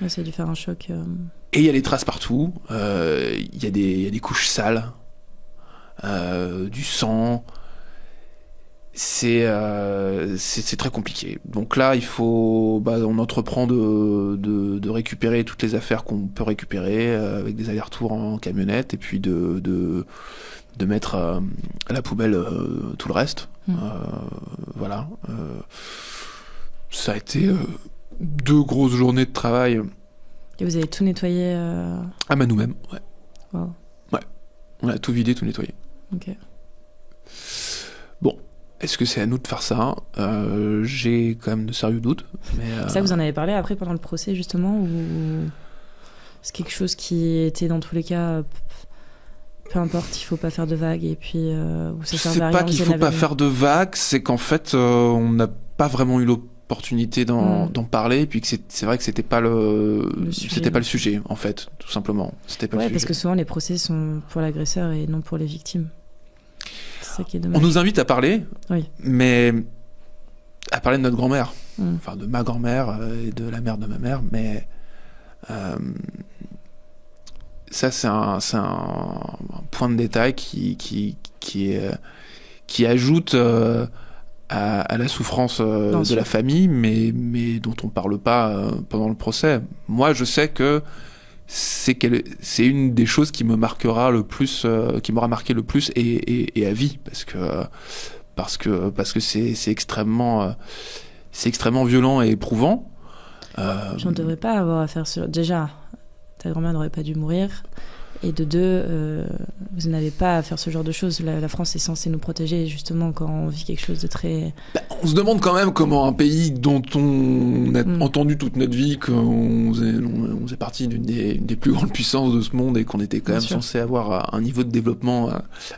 Ça a dû faire un choc. Et il y a des traces partout, il y a des couches sales, du sang. C'est très compliqué. Donc là, on entreprend de récupérer toutes les affaires qu'on peut récupérer avec des allers-retours en camionnette et puis de mettre à la poubelle tout le reste. Voilà. Ça a été 2 grosses journées de travail. Et vous avez tout nettoyé nous-mêmes, ouais. Wow. Ouais. On a tout vidé, tout nettoyé. Ok. Bon. Est-ce que c'est à nous de faire ça ? J'ai quand même de sérieux doutes. Mais ça, vous en avez parlé après pendant le procès, justement, ou c'est quelque chose qui était dans tous les cas, peu importe, il faut pas faire de vagues, et puis où ça sert à rien. C'est pas qu'il faut pas faire de vagues, c'est qu'en fait, on n'a pas vraiment eu l'opportunité d'en parler, et puis que c'est vrai que c'était pas le sujet, en fait, tout simplement. C'était pas le sujet. Parce que souvent les procès sont pour l'agresseur et non pour les victimes. Ça qui est dommage. On nous invite à parler, mais à parler de notre grand-mère, enfin de ma grand-mère et de la mère de ma mère, mais ça c'est un point de détail qui ajoute à la souffrance de la famille, mais dont on parle pas pendant le procès. Moi, je sais que c'est une des choses qui me marquera le plus, qui m'aura marqué le plus et à vie, parce que c'est extrêmement violent et éprouvant. Puis on devrait pas avoir à faire déjà. ta grand-mère n'aurait pas dû mourir. Et de deux, vous n'avez pas à faire ce genre de choses. La France est censée nous protéger justement quand on vit quelque chose de très... On se demande quand même comment un pays dont on a entendu toute notre vie qu'on faisait partie d'une des plus grandes puissances de ce monde et qu'on était quand même censé avoir un niveau de développement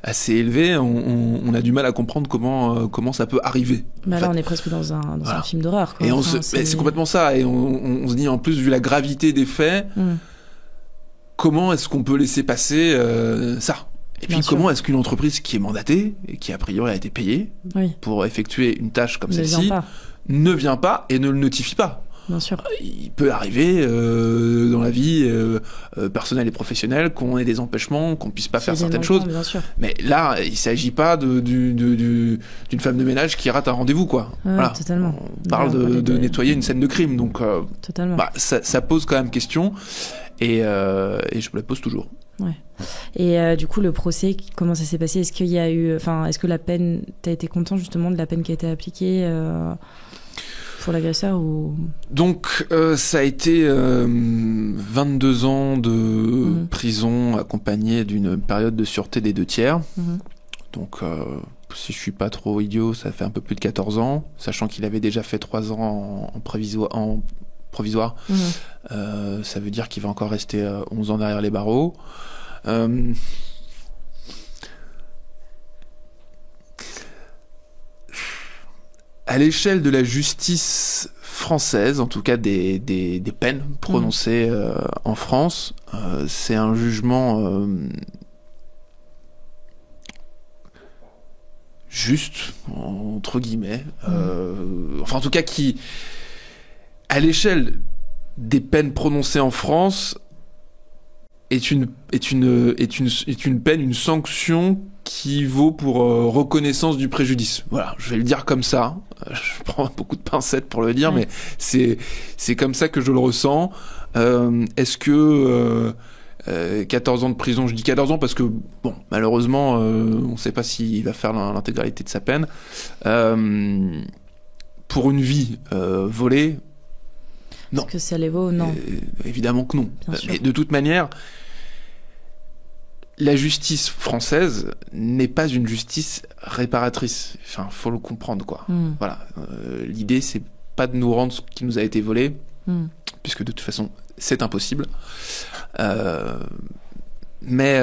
assez élevé, on a du mal à comprendre comment ça peut arriver. Là, on est presque dans un film d'horreur. Et c'est complètement ça. Et on se dit, en plus, vu la gravité des faits... Comment est-ce qu'on peut laisser passer ça ? Et puis comment est-ce qu'une entreprise qui est mandatée, et qui a priori a été payée pour effectuer une tâche comme celle-ci, ne vient pas et ne le notifie pas ? Bien sûr. Il peut arriver dans la vie personnelle et professionnelle qu'on ait des empêchements, qu'on puisse pas faire certaines choses. Bien sûr. Mais là, il s'agit pas d'une femme de ménage qui rate un rendez-vous, quoi. Voilà. Totalement. On parle de nettoyer une scène de crime, donc totalement. Ça pose quand même question. Et je me la pose toujours. Ouais. Et du coup, le procès, comment ça s'est passé ? Est-ce que la peine, t'as été content justement de la peine qui a été appliquée pour l'agresseur ou... Donc, ça a été 22 ans de prison accompagnée d'une période de sûreté des 2/3. Donc, si je suis pas trop idiot, ça fait un peu plus de 14 ans, sachant qu'il avait déjà fait 3 ans en provisoire. Ça veut dire qu'il va encore rester 11 ans derrière les barreaux. À l'échelle de la justice française, en tout cas des peines prononcées en France, c'est un jugement juste, entre guillemets, enfin en tout cas qui, à l'échelle des peines prononcées en France, est une peine, une sanction qui vaut pour reconnaissance du préjudice. Voilà, je vais le dire comme ça. Je prends beaucoup de pincettes pour le dire, mais c'est comme ça que je le ressens. Est-ce que 14 ans de prison, je dis 14 ans parce que, bon, malheureusement, on ne sait pas s'il va faire l'intégralité de sa peine. Pour une vie volée, non. Est-ce que ça les vaut ? Non. Évidemment que non. Mais de toute manière, la justice française n'est pas une justice réparatrice. Enfin, faut le comprendre, quoi. Voilà. L'idée, c'est pas de nous rendre ce qui nous a été volé, puisque de toute façon, c'est impossible. Mais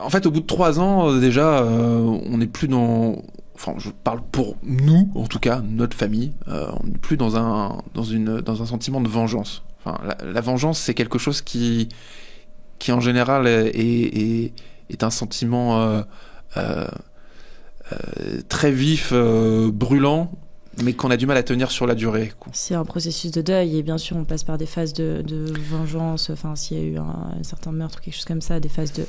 en fait, au bout de 3 ans, déjà, on n'est plus dans... Enfin, je parle pour nous, en tout cas, notre famille. On n'est plus dans un sentiment de vengeance. Enfin, la vengeance, c'est quelque chose qui en général est un sentiment très vif, brûlant, mais qu'on a du mal à tenir sur la durée, quoi. C'est un processus de deuil, et bien sûr, on passe par des phases de vengeance. Enfin, s'il y a eu un certain meurtre ou quelque chose comme ça, des phases de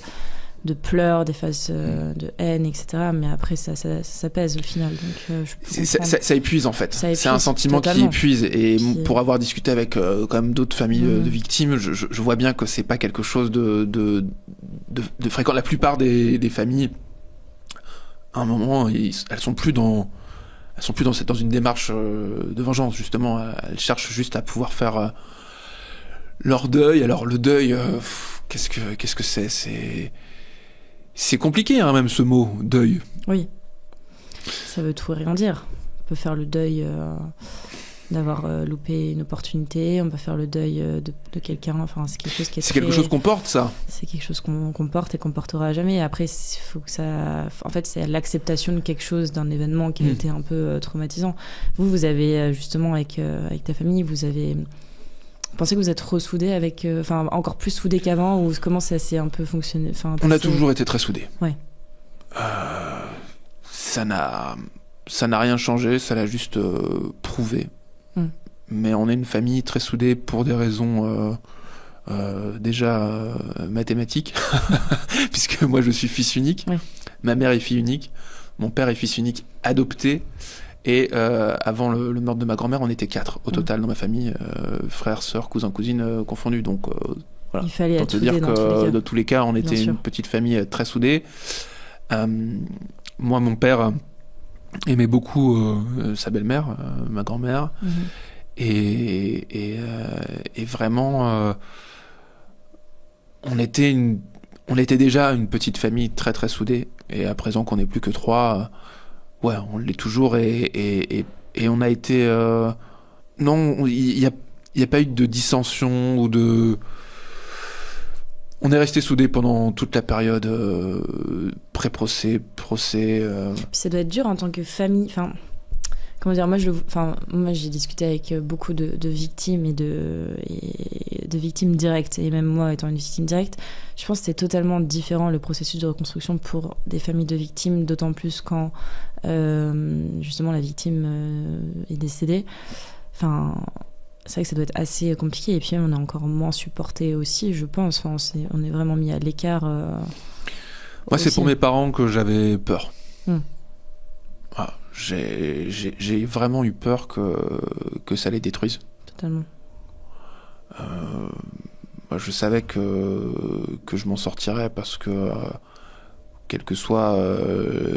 pleurs, des phases de haine, etc. Mais après, ça pèse au final. Donc, ça épuise, en fait. C'est un sentiment qui épuise. Et pour avoir discuté avec quand même d'autres familles de victimes, je vois bien que c'est pas quelque chose de fréquent. La plupart des familles, à un moment, elles sont plus dans une démarche de vengeance, justement. Elles cherchent juste à pouvoir faire leur deuil. Alors, le deuil, qu'est-ce que c'est ? C'est compliqué, hein, même ce mot, deuil. Oui. Ça veut tout et rien dire. On peut faire le deuil d'avoir loupé une opportunité, on peut faire le deuil de quelqu'un. Enfin, c'est quelque chose qui est quelque chose qu'on porte, ça. C'est quelque chose qu'on porte et qu'on portera jamais. Après, il faut que ça... En fait, c'est l'acceptation de quelque chose, d'un événement qui a été un peu traumatisant. Vous avez, justement, avec ta famille, vous avez... Vous pensez que vous êtes ressoudés avec... Enfin, encore plus soudés qu'avant, ou comment ça s'est un peu fonctionné, On a toujours été très soudés. Ouais. Ça n'a rien changé, ça l'a juste prouvé. Mais on est une famille très soudée pour des raisons déjà mathématiques, puisque moi je suis fils unique, ma mère est fille unique, mon père est fils unique adopté. Et avant le meurtre de ma grand-mère, on était 4 au total dans ma famille, frères, sœurs, cousins, cousines confondus. Donc voilà. Il fallait être dire que dans tous les cas, on était une petite famille très soudée. Moi, mon père aimait beaucoup sa belle-mère, ma grand-mère, et vraiment, on était déjà une petite famille très très soudée, et à présent qu'on n'est plus que 3, ouais, on l'est toujours, et on a été, non, il y a pas eu de dissension ou de, on est resté soudés pendant toute la période pré-procès, procès. Puis ça doit être dur en tant que famille. Enfin, comment dire, moi j'ai discuté avec beaucoup de victimes et de victimes directes, et même moi étant une victime directe, je pense que c'est totalement différent le processus de reconstruction pour des familles de victimes, d'autant plus quand justement la victime est décédée. Enfin, c'est vrai que ça doit être assez compliqué, et puis on est encore moins supporté aussi, je pense. Enfin, on est vraiment mis à l'écart. Moi, c'est pour mes parents que j'avais peur. Ah, j'ai vraiment eu peur que ça les détruise. Totalement. Moi, je savais que je m'en sortirais, parce que quelles que soient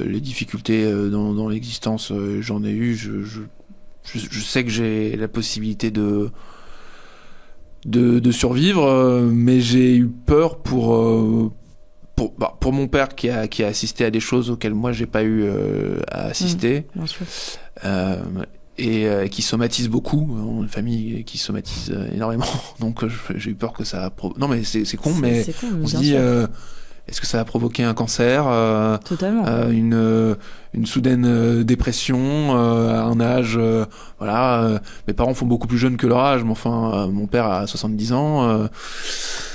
les difficultés dans l'existence, j'en ai eu, je sais que j'ai la possibilité de survivre, mais j'ai eu peur pour mon père qui a assisté à des choses auxquelles moi j'ai pas eu à assister, bien sûr. Et qui somatise beaucoup, une famille qui somatise énormément, donc j'ai eu peur que ça non mais c'est con, mais c'est con, on se dit est-ce que ça va provoquer un cancer, totalement, une soudaine dépression à un âge, voilà. Mes parents font beaucoup plus jeunes que leur âge, mais enfin, mon père a 70 ans.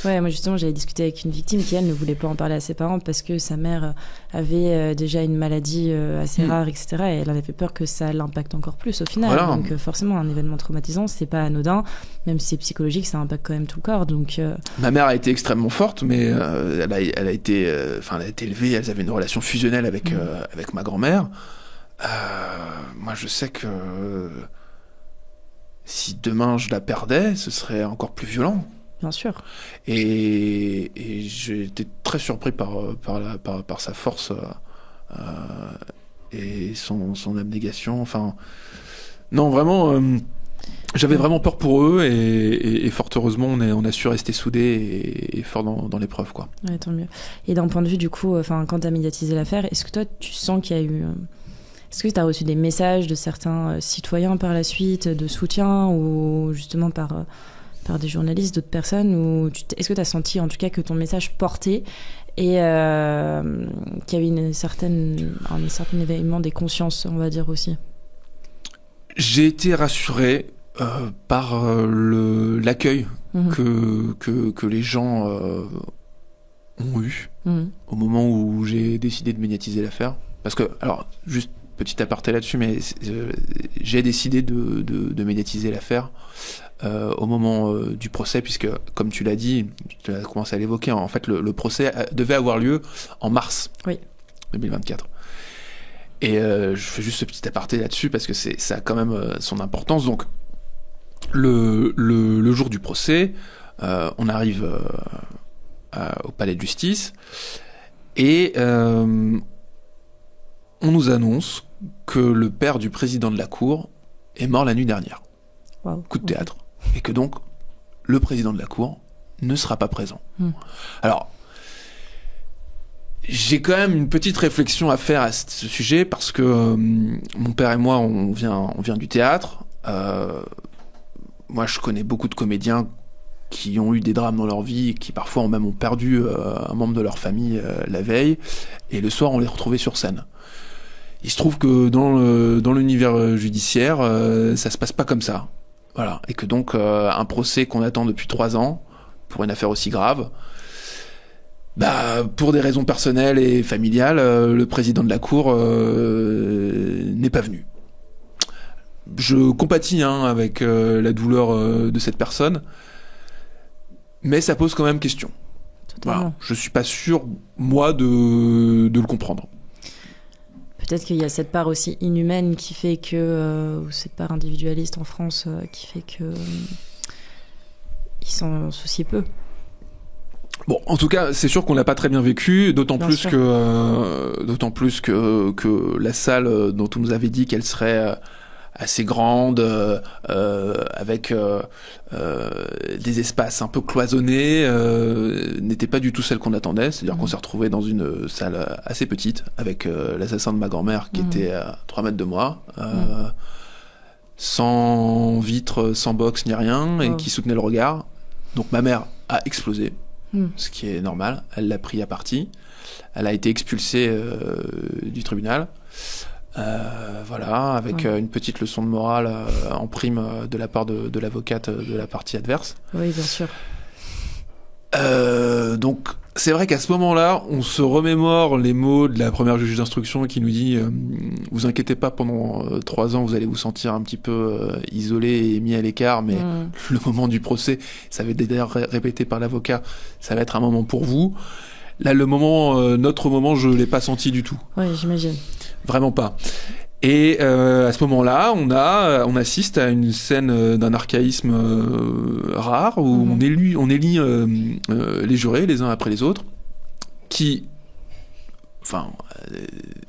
Ouais, moi justement, j'avais discuté avec une victime qui, elle, ne voulait pas en parler à ses parents parce que sa mère avait déjà une maladie assez rare, etc. Et elle avait peur que ça l'impacte encore plus au final. Voilà. Donc forcément, un événement traumatisant, c'est pas anodin. Même si c'est psychologique, ça impacte quand même tout le corps. Donc ma mère a été extrêmement forte, mais elle a été élevée. Elles avaient une relation fusionnelle avec ma grand-mère. Moi, je sais que si demain je la perdais, ce serait encore plus violent. Bien sûr. Et j'ai été très surpris par sa force et son abnégation. Enfin, non, vraiment, j'avais vraiment peur pour eux, et fort heureusement, on a su rester soudés et forts dans l'épreuve, quoi. Ouais, tant mieux. Et d'un point de vue, du coup, quand tu as médiatisé l'affaire, est-ce que toi, tu sens qu'il y a eu... Est-ce que tu as reçu des messages de certains citoyens par la suite, de soutien, ou justement par des journalistes, d'autres personnes, ou est-ce que tu as senti en tout cas que ton message portait, et qu'il y a eu un certain éveillement des consciences, on va dire aussi? J'ai été rassuré par l'accueil que les gens ont eu au moment où j'ai décidé de médiatiser l'affaire. Parce que, alors, juste petit aparté là-dessus, mais j'ai décidé de médiatiser l'affaire au moment du procès, puisque, comme tu l'as dit, tu as commencé à l'évoquer, en fait, le procès devait avoir lieu en mars 2024. Et je fais juste ce petit aparté là-dessus, parce que ça a quand même son importance. Donc, le jour du procès, on arrive au palais de justice, et on nous annonce que le père du président de la Cour est mort la nuit dernière. Wow. Coup de théâtre. Et que donc, le président de la Cour ne sera pas présent. Alors, j'ai quand même une petite réflexion à faire à ce sujet, parce que mon père et moi, on vient du théâtre. Moi, je connais beaucoup de comédiens qui ont eu des drames dans leur vie, et qui parfois ont perdu un membre de leur famille la veille, et le soir, on les retrouvait sur scène. Il se trouve que dans l'univers judiciaire, ça se passe pas comme ça. Voilà. Et que donc, un procès qu'on attend depuis 3 ans, pour une affaire aussi grave, pour des raisons personnelles et familiales, le président de la Cour n'est pas venu. Je compatis avec la douleur de cette personne, mais ça pose quand même question. Voilà. Je suis pas sûr, moi, de le comprendre. Peut-être qu'il y a cette part aussi inhumaine qui fait que, ou cette part individualiste en France qui fait que ils s'en soucient peu. Bon, en tout cas, c'est sûr qu'on l'a pas très bien vécu, d'autant plus que la salle dont on nous avait dit qu'elle serait assez grande, avec des espaces un peu cloisonnés, n'était pas du tout celle qu'on attendait. C'est-à-dire qu'on s'est retrouvé dans une salle assez petite, avec l'assassin de ma grand-mère qui était à 3 mètres de moi, sans vitre, sans box ni rien, et qui soutenait le regard. Donc ma mère a explosé, ce qui est normal. Elle l'a pris à partie. Elle a été expulsée du tribunal. Voilà, avec une petite leçon de morale en prime de la part de l'avocate de la partie adverse. Oui, bien sûr. Donc, c'est vrai qu'à ce moment-là, on se remémore les mots de la première juge d'instruction qui nous dit vous inquiétez pas, pendant 3 ans, vous allez vous sentir un petit peu isolé et mis à l'écart, mais le moment du procès, ça va être d'ailleurs répété par l'avocat, ça va être un moment pour vous. Là, le moment, notre moment, je l'ai pas senti du tout. Oui, j'imagine. Vraiment pas. Et à ce moment-là, on assiste à une scène d'un archaïsme rare où on élit les jurés les uns après les autres, qui, enfin,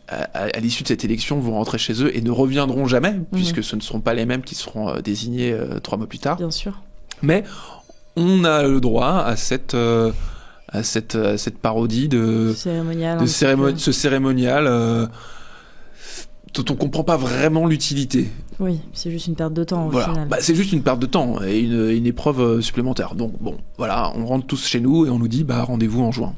à l'issue de cette élection, vont rentrer chez eux et ne reviendront jamais, puisque ce ne seront pas les mêmes qui seront désignés 3 mois plus tard. Bien sûr. Mais on a le droit à cette parodie de ce cérémonial dont on comprend pas vraiment l'utilité. Oui, c'est juste une perte de temps au final. Bah, c'est juste une perte de temps et une épreuve supplémentaire. Donc bon, voilà, on rentre tous chez nous et on nous dit rendez-vous en juin.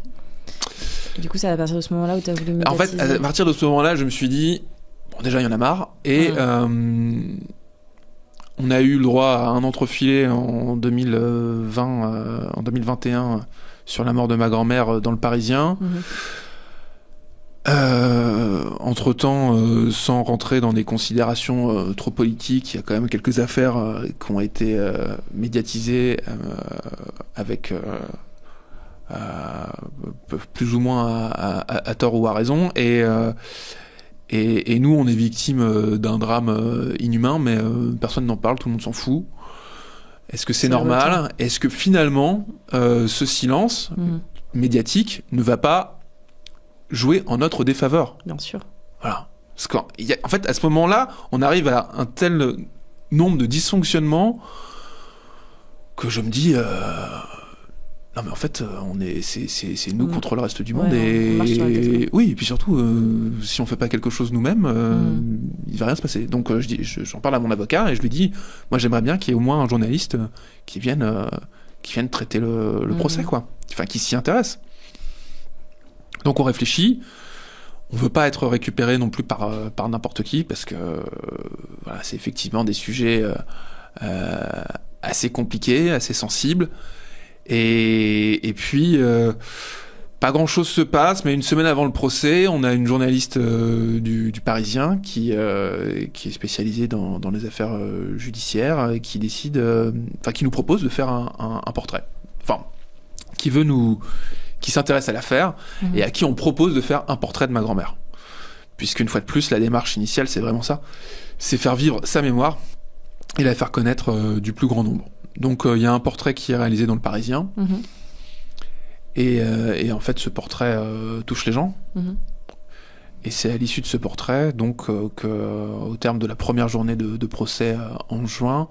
Et du coup, c'est à partir de ce moment-là où tu as voulu médiatiser. En fait, à partir de ce moment-là, je me suis dit bon, déjà il y en a marre, et on a eu le droit à un entrefilet en 2021 sur la mort de ma grand-mère dans le Parisien. Entre-temps, sans rentrer dans des considérations trop politiques, il y a quand même quelques affaires qui ont été médiatisées avec plus ou moins à tort ou à raison, et nous on est victime d'un drame inhumain, mais personne n'en parle, tout le monde s'en fout. Est-ce que c'est normal ? Est-ce que finalement ce silence médiatique ne va pas jouer en notre défaveur ? Bien sûr. Voilà. Parce qu'en fait, à ce moment-là, on arrive à un tel nombre de dysfonctionnements que je me dis non mais en fait c'est nous contre le reste du monde, et oui, et puis surtout si on fait pas quelque chose nous-mêmes, il va rien se passer. Donc j'en parle à mon avocat et je lui dis moi j'aimerais bien qu'il y ait au moins un journaliste qui vienne traiter le procès, quoi. Enfin, qui s'y intéresse. Donc on réfléchit. On veut pas être récupéré non plus par n'importe qui, parce que voilà, c'est effectivement des sujets assez compliqués, assez sensibles. Et puis pas grand chose se passe, mais une semaine avant le procès, on a une journaliste du Parisien qui est spécialisée dans les affaires judiciaires, et qui décide, qui nous propose de faire un portrait. Enfin, qui s'intéresse à l'affaire et à qui on propose de faire un portrait de ma grand-mère. Puisqu'une fois de plus, la démarche initiale, c'est vraiment ça. C'est faire vivre sa mémoire et la faire connaître du plus grand nombre. Donc il y a un portrait qui est réalisé dans le Parisien. Et en fait, ce portrait touche les gens. Et c'est à l'issue de ce portrait, donc, qu'au terme de la première journée de procès en juin,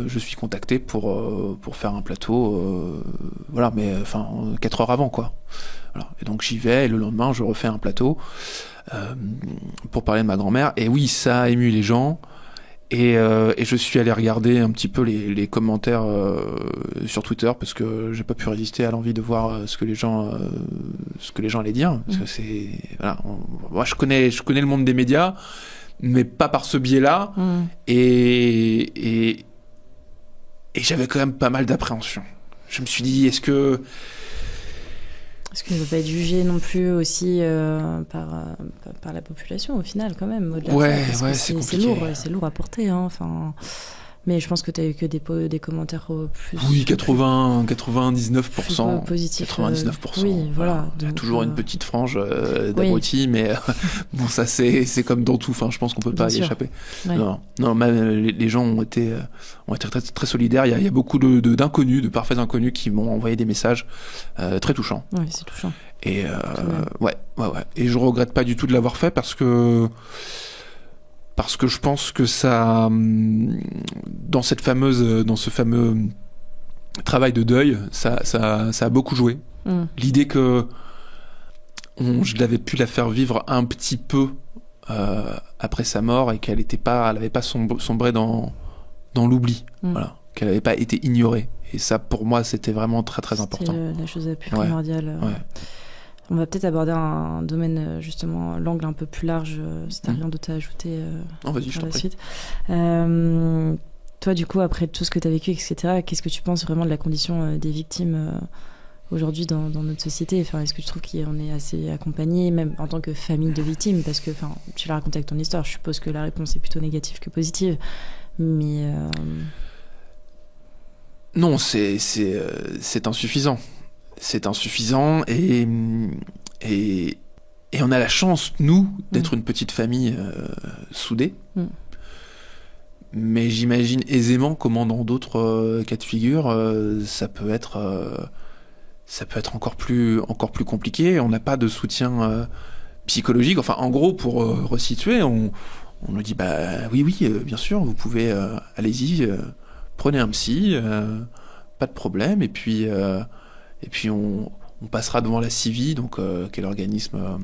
je suis contacté pour faire un plateau, voilà, mais 4 heures avant, quoi. Voilà. Et donc j'y vais, et le lendemain, je refais un plateau pour parler de ma grand-mère. Et oui, ça a ému les gens. Et je suis allé regarder un petit peu les commentaires sur Twitter, parce que j'ai pas pu résister à l'envie de voir ce que les gens allaient dire. Parce que c'est, voilà, moi je connais le monde des médias, mais pas par ce biais-là. Et j'avais quand même pas mal d'appréhension. Je me suis dit, est-ce que ne veut pas être jugé non plus aussi par la population au final, quand même, au-delà de ça, c'est compliqué. C'est lourd à porter, hein, enfin. Mais je pense que tu as eu que des commentaires plus... Oui, 99%. Positifs. 99%. Oui, voilà. Il y a toujours une petite frange d'abrutis, mais bon, ça c'est comme dans tout. Enfin, je pense qu'on peut pas y échapper. Ouais. Non, les gens ont été très, très solidaires. Il y a beaucoup d'inconnus, de parfaits inconnus, qui m'ont envoyé des messages très touchants. Oui, c'est touchant. Et ouais. Et je regrette pas du tout de l'avoir fait, parce que parce que je pense que ça, dans ce fameux travail de deuil, ça a beaucoup joué. L'idée que je l'avais pu la faire vivre un petit peu après sa mort et qu'elle n'avait pas sombré dans l'oubli, voilà, qu'elle n'avait pas été ignorée. Et ça, pour moi, c'était vraiment très très important. C'était la chose la plus primordiale. Ouais. On va peut-être aborder un domaine, justement, l'angle un peu plus large, si t'as rien d'autre à ajouter vas-y, je t'en prie. suite. Toi, du coup, après tout ce que t'as vécu, etc., qu'est-ce que tu penses vraiment de la condition des victimes aujourd'hui dans notre société? Enfin, est-ce que tu trouves qu'on est assez accompagné, même en tant que famille de victimes? Parce que tu l'as raconté avec ton histoire, je suppose que la réponse est plutôt négative que positive. Mais... Non, c'est insuffisant. C'est insuffisant et on a la chance, nous, d'être une petite famille soudée. Mais j'imagine aisément comment dans d'autres cas de figure, ça peut être encore plus compliqué. On n'a pas de soutien psychologique. Enfin, en gros, pour resituer, on nous dit oui, bien sûr, vous pouvez, allez-y, prenez un psy, pas de problème. Et puis on passera devant la CIVI, donc qui est l'organisme.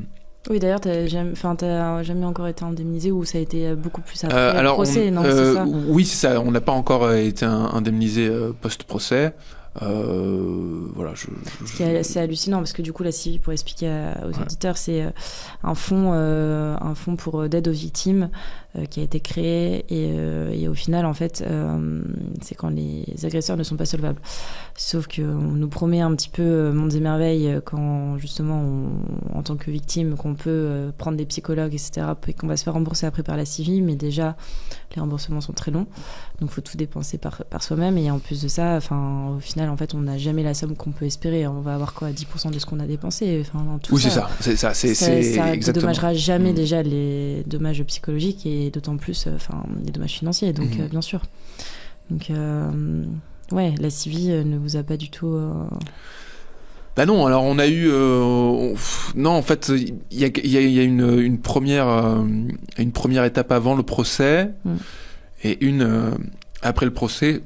Oui, d'ailleurs, t'as jamais encore été indemnisé ou ça a été beaucoup plus après le procès, non, c'est ça? Oui, c'est ça. On n'a pas encore été indemnisé post-procès. Voilà, c'est hallucinant parce que du coup la CIVI, pour expliquer aux auditeurs, c'est un fonds pour d'aide aux victimes qui a été créé et au final en fait c'est quand les agresseurs ne sont pas solvables. Sauf qu'on nous promet un petit peu mondes et merveilles quand justement en tant que victime qu'on peut prendre des psychologues, etc., et qu'on va se faire rembourser après par la CIVI, mais déjà les remboursements sont très longs, donc faut tout dépenser par soi-même, et en plus de ça, au final en fait on n'a jamais la somme qu'on peut espérer. On va avoir 10% de ce qu'on a dépensé, dans tout ça. C'est ça, c'est ça exactement. dédommagera jamais déjà les dommages psychologiques et d'autant plus les dommages financiers, donc bien sûr. Donc la CIVI ne vous a pas du tout non, alors on a eu non, en fait il y a une première étape avant le procès et une après le procès.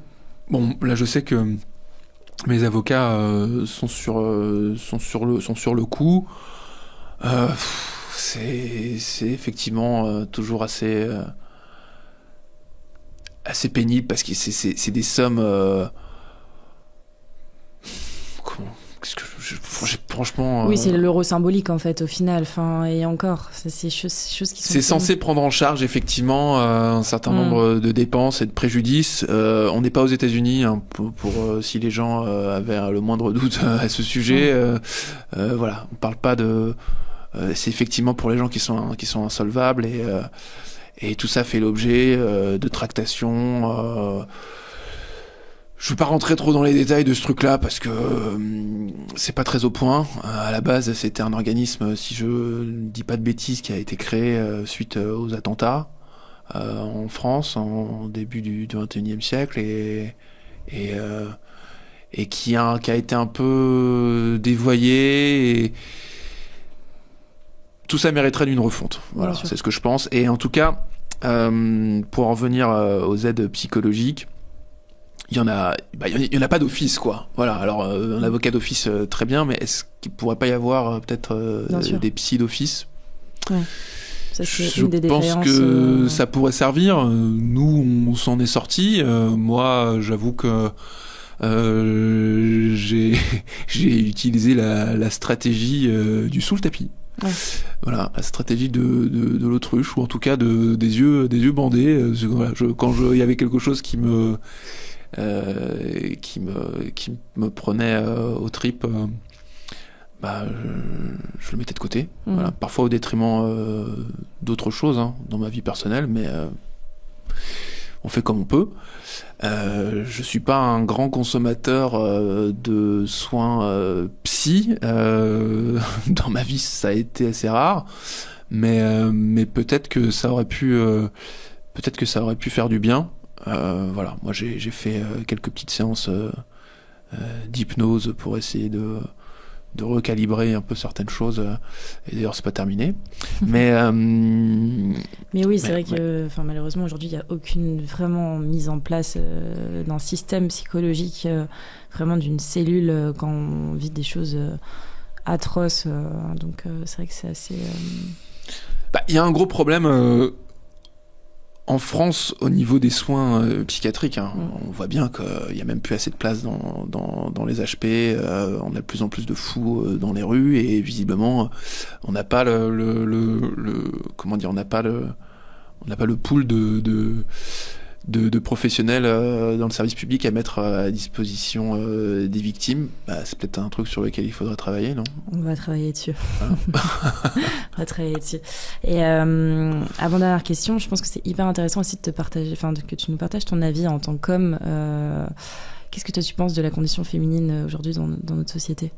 Bon, là je sais que mes avocats sont sur le coup. C'est effectivement toujours assez pénible parce que c'est des sommes franchement oui, c'est l'euro symbolique en fait au final, et encore c'est choses qui sont censé prendre en charge effectivement un certain nombre de dépenses et de préjudices. On n'est pas aux États-Unis pour si les gens avaient le moindre doute à ce sujet. Voilà, on parle pas de c'est effectivement pour les gens qui sont insolvables et tout ça fait l'objet de tractations. Je veux pas rentrer trop dans les détails de ce truc-là parce que c'est pas très au point. À la base, c'était un organisme, si je ne dis pas de bêtises, qui a été créé suite aux attentats en France en début du XXIe siècle et qui a été un peu dévoyé. Et tout ça mériterait d'une refonte. Voilà, c'est ce que je pense. Et en tout cas, pour en venir aux aides psychologiques, il y en a pas d'office, quoi. Voilà. Alors un avocat d'office très bien, mais est-ce qu'il pourrait pas y avoir peut-être des psys d'office? Ça, je pense que ça pourrait servir. Nous, on s'en est sortis. Moi, j'avoue que j'ai utilisé la stratégie du sous le tapis. Voilà, la stratégie de l'autruche, ou en tout cas des yeux bandés. Quand il y avait quelque chose qui me prenait aux tripes, je le mettais de côté. Voilà, parfois au détriment d'autres choses dans ma vie personnelle, mais on fait comme on peut. Je suis pas un grand consommateur de soins psy. Dans ma vie, ça a été assez rare, mais peut-être que ça aurait pu faire du bien. Voilà, moi j'ai fait quelques petites séances d'hypnose pour essayer de recalibrer un peu certaines choses. Et d'ailleurs, c'est pas terminé. Mais oui, c'est vrai que malheureusement, aujourd'hui, il n'y a aucune vraiment mise en place d'un système psychologique, vraiment d'une cellule quand on vit des choses atroces. Donc, c'est vrai que c'est assez... Il y a un gros problème en France au niveau des soins psychiatriques. On voit bien qu'il n'y a même plus assez de place dans les HP. On a de plus en plus de fous dans les rues et visiblement, on n'a pas comment dire, on n'a pas le pool de professionnels dans le service public à mettre à disposition des victimes. C'est peut-être un truc sur lequel il faudrait travailler, non ? On va travailler dessus. On va travailler dessus. Et avant-dernière question, je pense que c'est hyper intéressant aussi de te partager, que tu nous partages ton avis en tant qu'homme. Qu'est-ce que toi tu penses de la condition féminine aujourd'hui dans notre société ?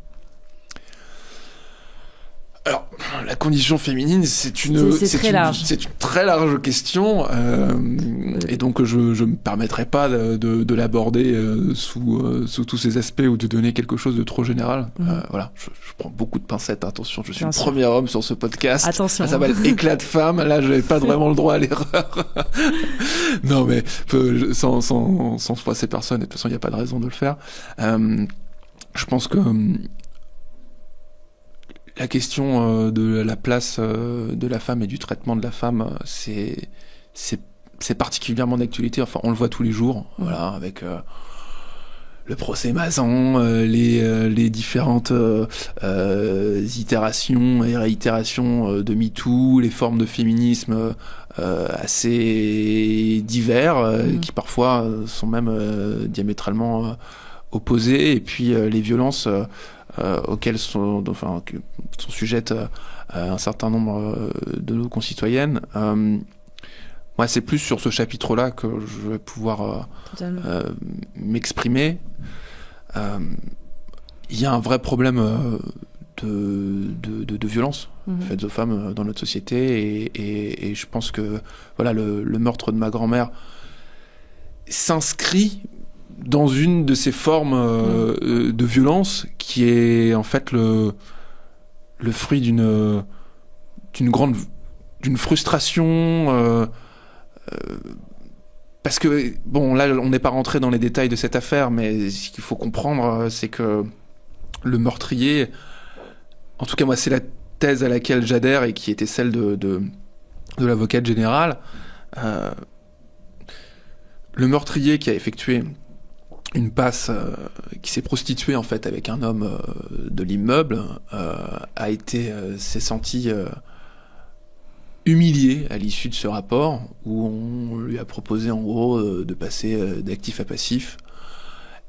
Alors, la condition féminine, c'est une très large question, et donc je me permettrai pas de l'aborder sous tous ces aspects ou de donner quelque chose de trop général. Voilà, je prends beaucoup de pincettes. Attention, je suis le premier homme sur ce podcast. Attention. Ça s'appelle Éclat de femme. Là, j'avais pas vraiment le droit à l'erreur. Non, mais sans froisser personne. Et de toute façon, il n'y a pas de raison de le faire. Je pense que la question de la place de la femme et du traitement de la femme, c'est particulièrement d'actualité. Enfin, on le voit tous les jours, voilà, avec le procès Mazan, les différentes itérations et réitérations de MeToo, les formes de féminisme assez divers, qui parfois sont même diamétralement opposées, et puis les violences auxquelles sont sujettes un certain nombre de nos concitoyennes. Moi, c'est plus sur ce chapitre-là que je vais pouvoir m'exprimer. Il y a un vrai problème de violence faites aux femmes dans notre société, et je pense que voilà, le meurtre de ma grand-mère s'inscrit dans une de ces formes de violence qui est en fait le fruit d'une frustration, parce que bon, là on n'est pas rentré dans les détails de cette affaire, mais ce qu'il faut comprendre, c'est que le meurtrier, en tout cas moi c'est la thèse à laquelle j'adhère et qui était celle de l'avocate générale, le meurtrier qui a effectué une passe, qui s'est prostituée en fait avec un homme de l'immeuble, s'est senti humilié à l'issue de ce rapport, où on lui a proposé en gros de passer d'actif à passif,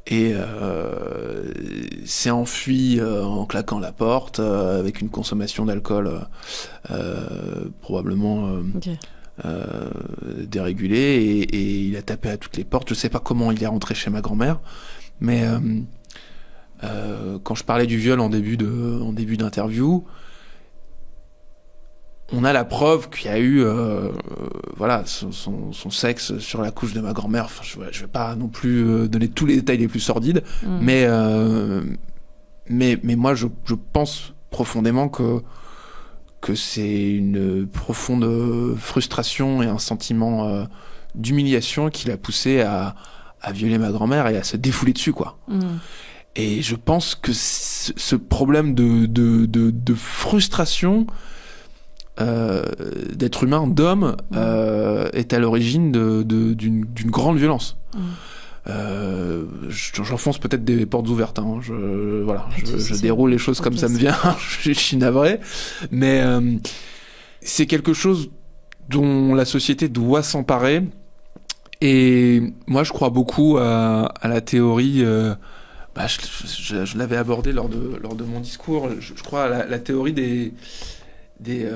et s'est enfui en claquant la porte, avec une consommation d'alcool probablement dérégulé, et il a tapé à toutes les portes. Je sais pas comment il est rentré chez ma grand-mère, mais quand je parlais du viol en début d'interview, on a la preuve qu'il y a eu voilà, son sexe sur la couche de ma grand-mère. Enfin, je vais pas non plus donner tous les détails les plus sordides, mais moi je pense profondément que c'est une profonde frustration et un sentiment d'humiliation qui l'a poussé à violer ma grand-mère et à se défouler dessus, quoi. Et je pense que ce problème de frustration d'être humain, d'homme, est à l'origine d'une grande violence. J'enfonce peut-être des portes ouvertes, hein. Je déroule les choses comme ça me vient. Je suis navré, mais c'est quelque chose dont la société doit s'emparer, et moi je crois beaucoup à la théorie, je l'avais abordé lors de mon discours, je crois à la théorie de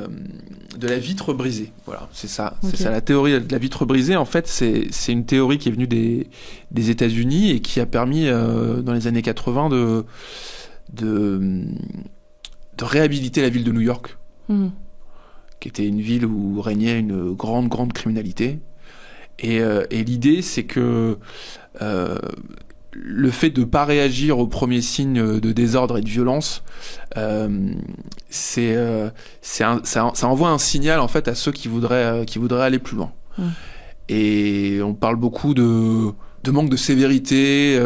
la vitre brisée. Voilà, c'est ça. Okay. C'est ça, la théorie de la vitre brisée. En fait, c'est une théorie qui est venue des États-Unis et qui a permis dans les années 80 de réhabiliter la ville de New York, qui était une ville où régnait une grande criminalité. Et l'idée, c'est que le fait de pas réagir aux premiers signes de désordre et de violence, ça envoie un signal en fait à ceux qui voudraient aller plus loin. Et on parle beaucoup de manque de sévérité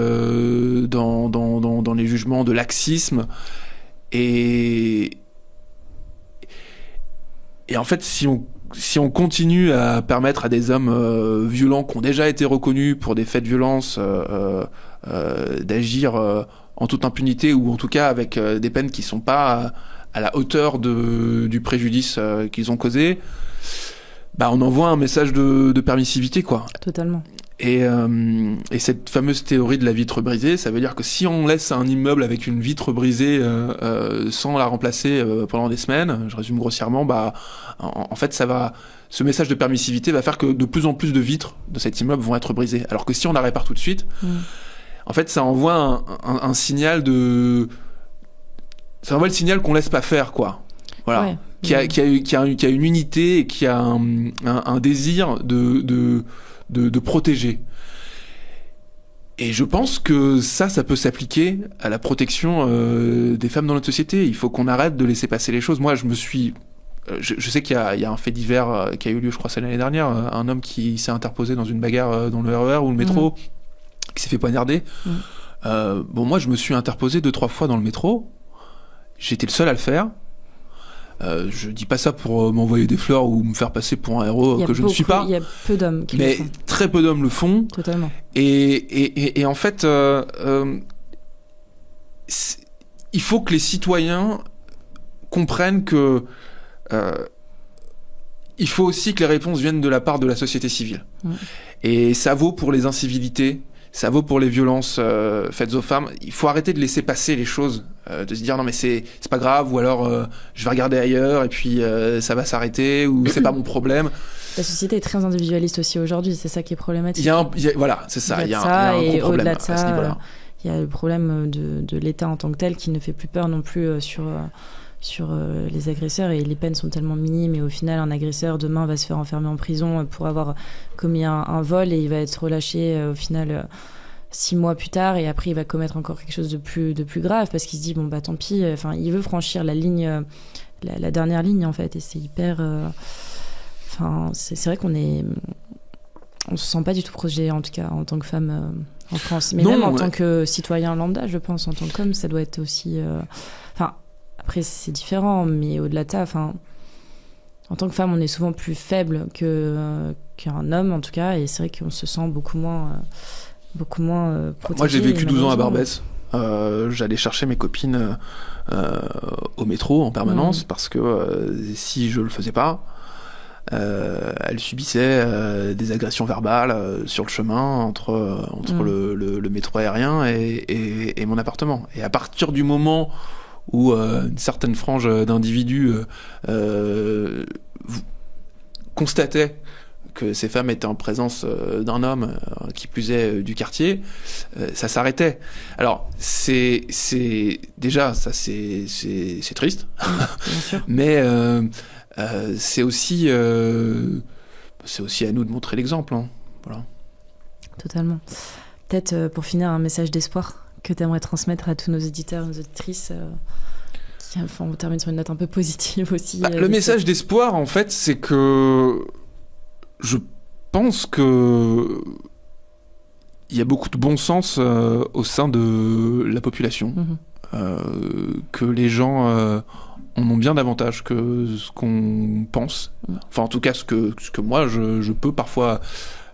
dans les jugements, de laxisme, et en fait si on continue à permettre à des hommes violents qui ont déjà été reconnus pour des faits de violence d'agir en toute impunité, ou en tout cas avec des peines qui sont pas à la hauteur du préjudice qu'ils ont causé, on envoie un message de permissivité, quoi. Totalement. Et cette fameuse théorie de la vitre brisée, ça veut dire que si on laisse un immeuble avec une vitre brisée sans la remplacer pendant des semaines, je résume grossièrement, en fait ce message de permissivité va faire que de plus en plus de vitres de cet immeuble vont être brisées. Alors que si on la répare tout de suite, en fait ça envoie un signal ça envoie le signal qu'on laisse pas faire, quoi. Voilà. Ouais. Qui a une unité et qui a un désir de protéger. Et je pense que ça peut s'appliquer à la protection des femmes dans notre société. Il faut qu'on arrête de laisser passer les choses. Moi, je sais qu'il y a un fait divers qui a eu lieu, je crois, c'est l'année dernière, un homme qui s'est interposé dans une bagarre dans le RER ou le métro, qui s'est fait poignarder. Moi, je me suis interposé 2-3 fois dans le métro. J'étais le seul à le faire. Je dis pas ça pour m'envoyer des fleurs ou me faire passer pour un héros que je ne suis pas. Il y a peu d'hommes qui le font. Mais très peu d'hommes le font. Totalement. Et en fait, il faut que les citoyens comprennent que il faut aussi que les réponses viennent de la part de la société civile. Et ça vaut pour les incivilités, ça vaut pour les violences faites aux femmes. Il faut arrêter de laisser passer les choses, de se dire non mais c'est pas grave, ou alors je vais regarder ailleurs et puis ça va s'arrêter, ou c'est pas mon problème. La société est très individualiste aussi aujourd'hui, c'est ça qui est problématique. Voilà, c'est ça. Il y a un gros problème au-delà de à ce niveau-là. Il y a le problème de l'État en tant que tel qui ne fait plus peur non plus sur les agresseurs, et les peines sont tellement minimes, et au final un agresseur demain va se faire enfermer en prison pour avoir commis un vol, et il va être relâché au final 6 mois plus tard, et après il va commettre encore quelque chose de plus grave parce qu'il se dit tant pis, il veut franchir la ligne, la dernière ligne en fait, et c'est hyper c'est vrai on se sent pas du tout protégé, en tout cas en tant que femme en France, mais même en tant que citoyen lambda, je pense, en tant qu'homme ça doit être aussi après, c'est différent, mais au-delà de ça, en tant que femme, on est souvent plus faible qu'un homme, en tout cas, et c'est vrai qu'on se sent beaucoup moins protégé. Moi, j'ai vécu 12 ans à Barbès. J'allais chercher mes copines au métro en permanence, parce que si je le faisais pas, elles subissaient des agressions verbales sur le chemin entre le métro aérien et mon appartement. Et à partir du moment où une certaine frange d'individus constatait que ces femmes étaient en présence d'un homme, qui plus est du quartier, ça s'arrêtait. Alors c'est déjà ça, c'est triste, bien sûr. Mais c'est aussi à nous de montrer l'exemple. Hein. Voilà. Totalement. Peut-être pour finir, un message d'espoir que tu aimerais transmettre à tous nos éditeurs, nos auditrices. Enfin, on termine sur une note un peu positive aussi. Le message d'espoir, en fait, c'est que je pense que il y a beaucoup de bon sens au sein de la population, que les gens en ont bien davantage que ce qu'on pense. Enfin, en tout cas, ce que moi je peux parfois,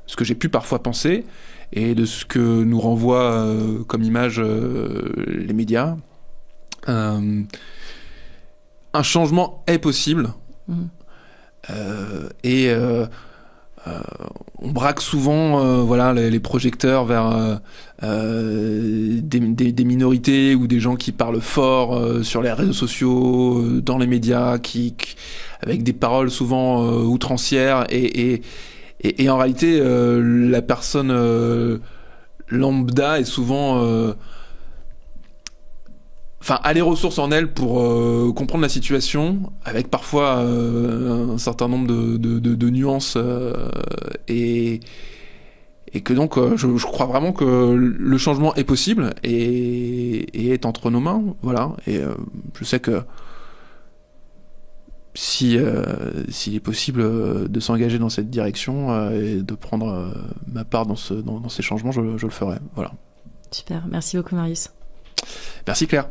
ce que j'ai pu parfois penser, et de ce que nous renvoient comme image les médias. Un changement est possible. Et on braque souvent les projecteurs vers des minorités ou des gens qui parlent fort sur les réseaux sociaux, dans les médias, avec des paroles souvent outrancières, et en réalité la personne lambda est souvent a les ressources en elle pour comprendre la situation, avec parfois un certain nombre de nuances, et et que donc je crois vraiment que le changement est possible et est entre nos mains, voilà. Et je sais que s'il est possible de s'engager dans cette direction et de prendre ma part dans ces changements, je le ferai, voilà. Super, merci beaucoup Marius. Merci Claire.